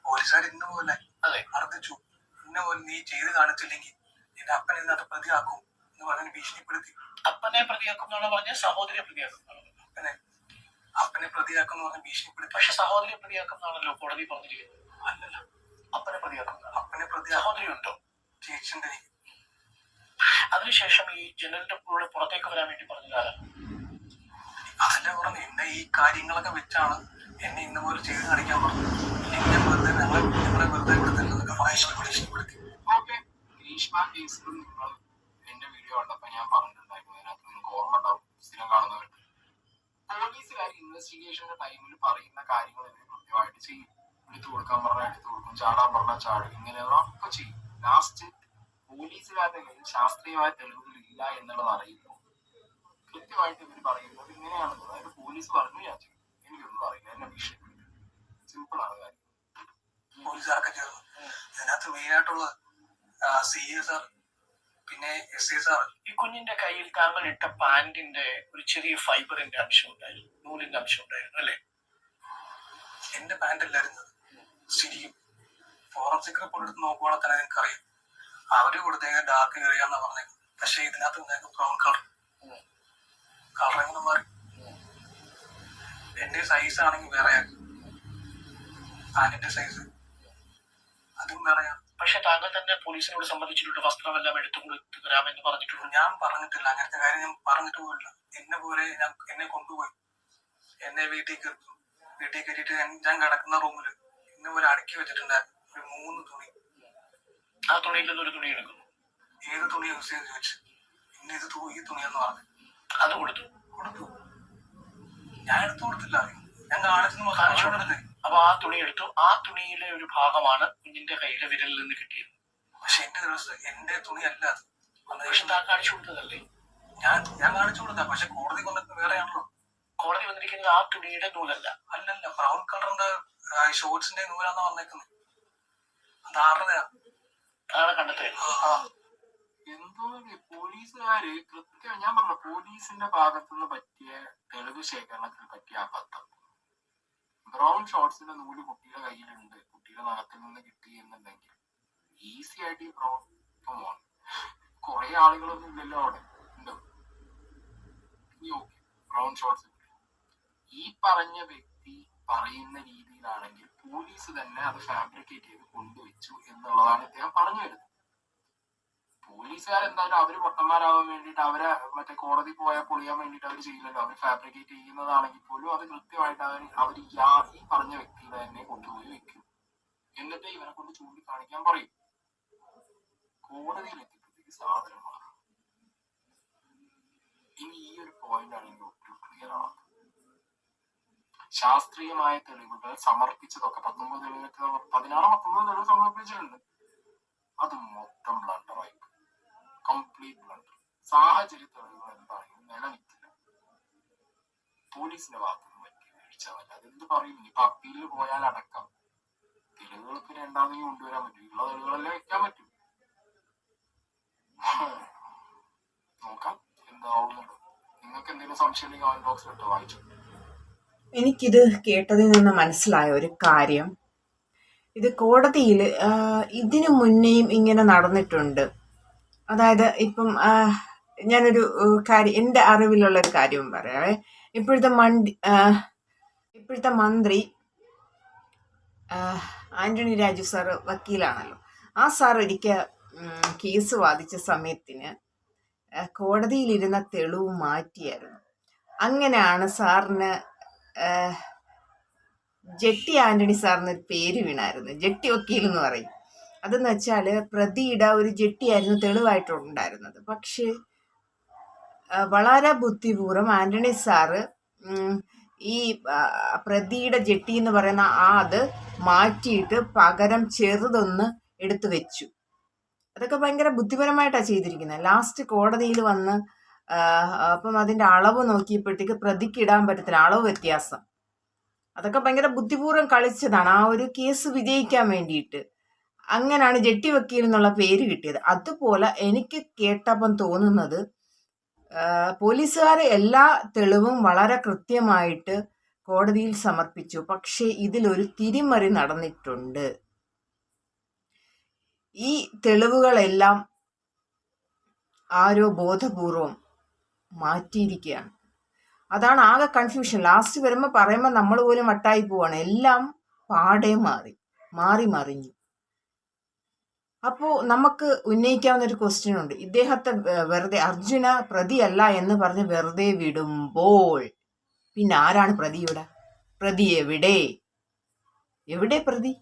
പോലീസുകാർ ഇന്ന പോലെ അതെ അർദ്ദിച്ചു, ഇന്ന പോലെ നീ ചെയ്ത് കാണിച്ചില്ലെങ്കിൽ എന്റെ അപ്പനെ ഇതിനകത്ത് പ്രതിയാക്കും എന്ന് പറഞ്ഞ് ഭീഷണിപ്പെടുത്തി. അപ്പനെ പ്രതിയാക്കും എന്നാണ് പറഞ്ഞത്, സഹോദരിയെ പ്രതിയാക്കും അപ്പനെ പ്രതിയാക്കും എന്ന് പറഞ്ഞ് ഭീഷണിപ്പെടുത്തി. പക്ഷെ സഹോദരിയെ പ്രതിയാക്കും എന്നാണല്ലോ കോടതി പറഞ്ഞിരിക്കുന്നത്. അല്ലല്ലോ, അപ്പനെ പ്രതിയാക്കും. അപ്പനെ പ്രതിയാക്കും. സഹോദരി ഉണ്ടോ? ചേച്ചിന്റെ. അതിനുശേഷം ഈ ജനലിന്റെ കൂടെ പുറത്തേക്ക് വരാൻ വേണ്ടി പറഞ്ഞതാണ്. അതല്ല പറഞ്ഞു, എന്നെ ഈ കാര്യങ്ങളൊക്കെ വെച്ചാണ് എന്നെ ഇന്ന പോലെ ചെയ്ത് കാണിക്കാൻ പറഞ്ഞത്. എന്നെ വെറുതെ ഞങ്ങളെ വെറുതെ കൊടുത്തില്ലെന്നൊക്കെ ഭീഷണിപ്പെടുത്തി. ഓക്കെ, ഗ്രീഷ്മ കേസിലും നിങ്ങൾ എന്റെ വീഡിയോ കണ്ടപ്പോ ഞാൻ പറഞ്ഞിട്ടുണ്ടായിരുന്നു, അതിനകത്ത് നിങ്ങൾക്ക് ഓർമ്മ ഉണ്ടാവും സ്ഥിരം കാണുന്നവർക്ക്. പോലീസുകാർ ഇൻവെസ്റ്റിഗേഷന്റെ ടൈമിൽ പറയുന്ന കാര്യങ്ങൾ ഇവർ കൃത്യമായിട്ട് ചെയ്യും. എടുത്തു കൊടുക്കാൻ പറഞ്ഞാൽ എടുത്തു കൊടുക്കും, ചാടാൻ പറഞ്ഞാൽ ചാടും, ഇങ്ങനെയുള്ളതൊക്കെ ചെയ്യും. ലാസ്റ്റ് പോലീസുകാരുടെ കയ്യിൽ ശാസ്ത്രീയമായ തെളിവുകൾ ഇല്ല എന്നുള്ളത് അറിയുന്നു. കൃത്യമായിട്ട് ഇവർ പറയുന്നത് ഇങ്ങനെയാണെന്ന്, അതായത് പോലീസ് പറഞ്ഞു ഞാൻ ചെയ്യും, എനിക്കൊന്നും അറിയില്ല, എന്നെ ഭീഷണിപ്പെടുത്തി. സിമ്പിൾ ആണ് കാര്യം. പോലീസുകാരൊക്കെ ചേർന്ന് ഇതിനകത്ത് മെയിൻ ആയിട്ടുള്ള CSR പിന്നെ SSR. ഈ കുഞ്ഞിന്റെ കയ്യിൽ താങ്കൾ ഇട്ട പാന്റിന്റെ ഒരു ചെറിയ ഫൈബറിന്റെ അംശം ഉണ്ടായിരുന്നു, നൂലിന്റെ അംശം ഉണ്ടായിരുന്നു അല്ലെ? എന്റെ പാന്റ് അല്ലായിരുന്നു ശരിക്കും. ഫോറൻസിക് റിപ്പോർട്ട് എടുത്ത് നോക്കുവാണെങ്കിൽ തന്നെ നിങ്ങൾക്ക് അറിയാം, അവര് കൊടുത്തേക്ക് ഡാർക്ക് കയറിയാന്നാ പറഞ്ഞത്. പക്ഷെ ഇതിനകത്ത് നിങ്ങൾക്ക് ബ്രൗൺ കളർ എങ്ങനെ മാറി. എന്റെ സൈസ് ആണെങ്കിൽ വേറെയാണ്, പാന്റിന്റെ സൈസ് അതും വേറെയാണ്. പക്ഷെ താങ്കൾ തന്നെ പോലീസിനോട് സംബന്ധിച്ചിട്ടുണ്ട്, വസ്ത്രമെല്ലാം എടുത്തു കൊടുത്തു തരാമെന്ന് പറഞ്ഞിട്ടുണ്ട്. ഞാൻ പറഞ്ഞിട്ടില്ല, അങ്ങനത്തെ കാര്യം ഞാൻ പറഞ്ഞിട്ട് പോയില്ല. എന്നെ പോലെ എന്നെ കൊണ്ടുപോയി എന്നെ വീട്ടിൽ കയറ്റിയിട്ട് ഞാൻ കിടക്കുന്ന റൂമിൽ ഇന്ന പോലെ അടുക്കി വെച്ചിട്ടുണ്ടായിരുന്നു ഒരു 3 തുണി. ആ തുണിയിൽ നിന്നൊരു തുണി എടുക്കുന്നു. ഏത് തുണി യൂസ് ചെയ്ത് ചോദിച്ചു. ഇന്ന് ഈ തുണിയെന്ന് പറഞ്ഞു. അത് കൊടുത്തു. ഞാൻ എടുത്തു കൊടുത്തില്ല, ഞാൻ കാണിച്ചു കൊടുത്തത്. അപ്പൊ ആ തുണി എടുത്തു. ആ തുണിയിലെ ഒരു ഭാഗമാണ് കുഞ്ഞിന്റെ കയ്യിലെ വിരലിൽ നിന്ന് കിട്ടിയത്. പക്ഷെ എന്റെ തുണി അല്ല അത്. പക്ഷെ താൻ കാണിച്ചു കൊടുത്തതല്ലേ? ഞാൻ കാണിച്ചു കൊടുത്ത, പക്ഷെ കോടതി വന്നിട്ട് വേറെയാണല്ലോ. കോടതി വന്നിരിക്കുന്നത് ആ തുണിയുടെ നൂലല്ല. അല്ലല്ല, ബ്രൗൺ കളറിന്റെ ഷോർട്സിന്റെ നൂലാന്നാ വന്നേക്കുന്നത്. അത് ആരുടെയാ ആണ് കണ്ടെത്തിയത്. എന്തോ പോലീസുകാര് കൃത്യം, ഞാൻ പറഞ്ഞു പോലീസിന്റെ ഭാഗത്തുനിന്ന് പറ്റിയ തെളിവ് ശേഖരണത്തിൽ പറ്റിയ അബദ്ധം. ബ്രൗൺ ഷോർട്സിന്റെ നൂല് കുട്ടിയുടെ കയ്യിലുണ്ട്, കുട്ടിയുടെ നഖത്തിൽ നിന്ന് കിട്ടി എന്നുണ്ടെങ്കിൽ ഈസി ആയിട്ട് ഈ ബ്രൗൺ കുറെ ആളുകളൊന്നും ഇല്ലല്ലോ അവിടെ ഉണ്ടോ? ഈ ഓക്കെ ബ്രൗൺ ഷോർട്സ് ഈ പറഞ്ഞ വ്യക്തി പറയുന്ന രീതിയിലാണെങ്കിൽ പോലീസ് തന്നെ അത് ഫാബ്രിക്കേറ്റ് ചെയ്ത് കൊണ്ടുവച്ചു എന്നുള്ളതാണ് ഇദ്ദേഹം പറഞ്ഞു വരുന്നത്. പോലീസുകാരെന്തായാലും അവര് പൊട്ടന്മാരാവാൻ വേണ്ടിയിട്ട് അവരെ മറ്റേ കോടതി പോയാൽ പൊളിയാൻ വേണ്ടിയിട്ട് അവർ ചെയ്യില്ലല്ലോ. അവർ ഫാബ്രിക്കേറ്റ് ചെയ്യുന്നതാണെങ്കിൽ പോലും അത് കൃത്യമായിട്ട് അവർ ഈ പറഞ്ഞ വ്യക്തിയുടെ തന്നെ കൊണ്ടുപോയി വെക്കും. എന്നിട്ട് ഇവരെ കൊണ്ട് ചൂണ്ടിക്കാണിക്കാൻ പറയും. കോടതിയിൽ എത്തിയപ്പോഴത്തേക്ക് സാധനം മാറും. ഇനി ഈ ഒരു പോയിന്റാണ് എനിക്ക് ഒട്ടും ക്ലിയർ ആവുന്നത്. ശാസ്ത്രീയമായ തെളിവുകൾ സമർപ്പിച്ചതൊക്കെ 19 തെളിവ് സമർപ്പിച്ചിട്ടുണ്ട്. അത് മൊത്തം ബ്ലണ്ടറായി, കംപ്ലീറ്റ് ബ്ലണ്ടർ. സാഹചര്യ തെളിവുകൾ എന്താണെങ്കിലും നിലനിൽക്കില്ല. പോലീസിന്റെ ഭാഗത്തുനിന്ന് പറ്റിയ വീഴ്ച. അതെന്ത് പറയും, ഇനിയിപ്പൊ അപ്പീലിൽ പോയാൽ അടക്കം തെളിവുകൾക്ക് രണ്ടാമതെങ്കിൽ കൊണ്ടുവരാൻ പറ്റും. ഉള്ള തെളിവുകളെല്ലാം വെക്കാൻ പറ്റും. നോക്കാം എന്താവുന്നുണ്ടോ. നിങ്ങൾക്ക് എന്തെങ്കിലും സംശയം ഉണ്ടെങ്കിൽ കമന്റ് ബോക്സിൽ ഇട്ട് വായിച്ചു. എനിക്കിത് കേട്ടതിൽ നിന്ന് മനസ്സിലായ ഒരു കാര്യം, ഇത് കോടതിയിൽ ഇതിനു മുന്നേയും ഇങ്ങനെ നടന്നിട്ടുണ്ട്. അതായത് ഇപ്പം ഞാനൊരു കാര്യം, എൻ്റെ അറിവിലുള്ള ഒരു കാര്യം പറയാവേ. ഇപ്പോഴത്തെ മന്ത്രി ആന്റണി രാജു സാറ് വക്കീലാണല്ലോ. ആ സാർ ഒരിക്കൽ കേസ് വാദിച്ച സമയത്തിന് കോടതിയിലിരുന്ന തെളിവ് മാറ്റിയായിരുന്നു. അങ്ങനെയാണ് സാറിന് ജെട്ടി ആന്റണി സാറിന് ഒരു പേര് വീണായിരുന്നു, ജെട്ടി വക്കീൽ എന്ന് പറയും. അതെന്ന് വെച്ചാൽ പ്രതിയുടെ ഒരു ജെട്ടിയായിരുന്നു തെളിവായിട്ടുണ്ടായിരുന്നത്. പക്ഷേ വളരെ ബുദ്ധിപൂർവ്വം ആന്റണി സാറ് ഈ പ്രതിയുടെ ജെട്ടി എന്ന് പറയുന്ന അത് മാറ്റിയിട്ട് പകരം ചെറുതൊന്ന് എടുത്തു വെച്ചു. അതൊക്കെ ഭയങ്കര ബുദ്ധിപരമായിട്ടാണ് ചെയ്തിരിക്കുന്നത്. ലാസ്റ്റ് കോടതിയിൽ വന്ന് അപ്പം അതിൻ്റെ അളവ് നോക്കിയപ്പോഴത്തേക്ക് പ്രതിക്ക് ഇടാൻ പറ്റത്തില്ല, അളവ് വ്യത്യാസം. അതൊക്കെ ഭയങ്കര ബുദ്ധിപൂർവ്വം കളിച്ചതാണ് ആ ഒരു കേസ് വിജയിക്കാൻ വേണ്ടിയിട്ട്. അങ്ങനെയാണ് ജെട്ടി വക്കീൽ എന്നുള്ള പേര് കിട്ടിയത്. അതുപോലെ എനിക്ക് കേട്ടപ്പം തോന്നുന്നത് പോലീസുകാർ എല്ലാ തെളിവും വളരെ കൃത്യമായിട്ട് കോടതിയിൽ സമർപ്പിച്ചു. പക്ഷേ ഇതിലൊരു തിരിമറി നടന്നിട്ടുണ്ട്. ഈ തെളിവുകളെല്ലാം ആരോ ബോധപൂർവം മാറ്റിയിരിക്കുകയാണ്. അതാണ് ആകെ കൺഫ്യൂഷൻ. ലാസ്റ്റ് വരുമ്പോൾ പറയുമ്പോൾ നമ്മൾ പോലും വട്ടായി പോവാണ്. എല്ലാം പാടെ മാറി മറിഞ്ഞു. അപ്പോൾ നമുക്ക് ഉന്നയിക്കാവുന്ന ഒരു ക്വസ്റ്റ്യൻ ഉണ്ട്. ഇദ്ദേഹത്തെ വെറുതെ അർജുന പ്രതിയല്ല എന്ന് പറഞ്ഞ് വെറുതെ വിടുമ്പോൾ പിന്നെ ആരാണ് പ്രതി? പ്രതി എവിടെ പ്രതി?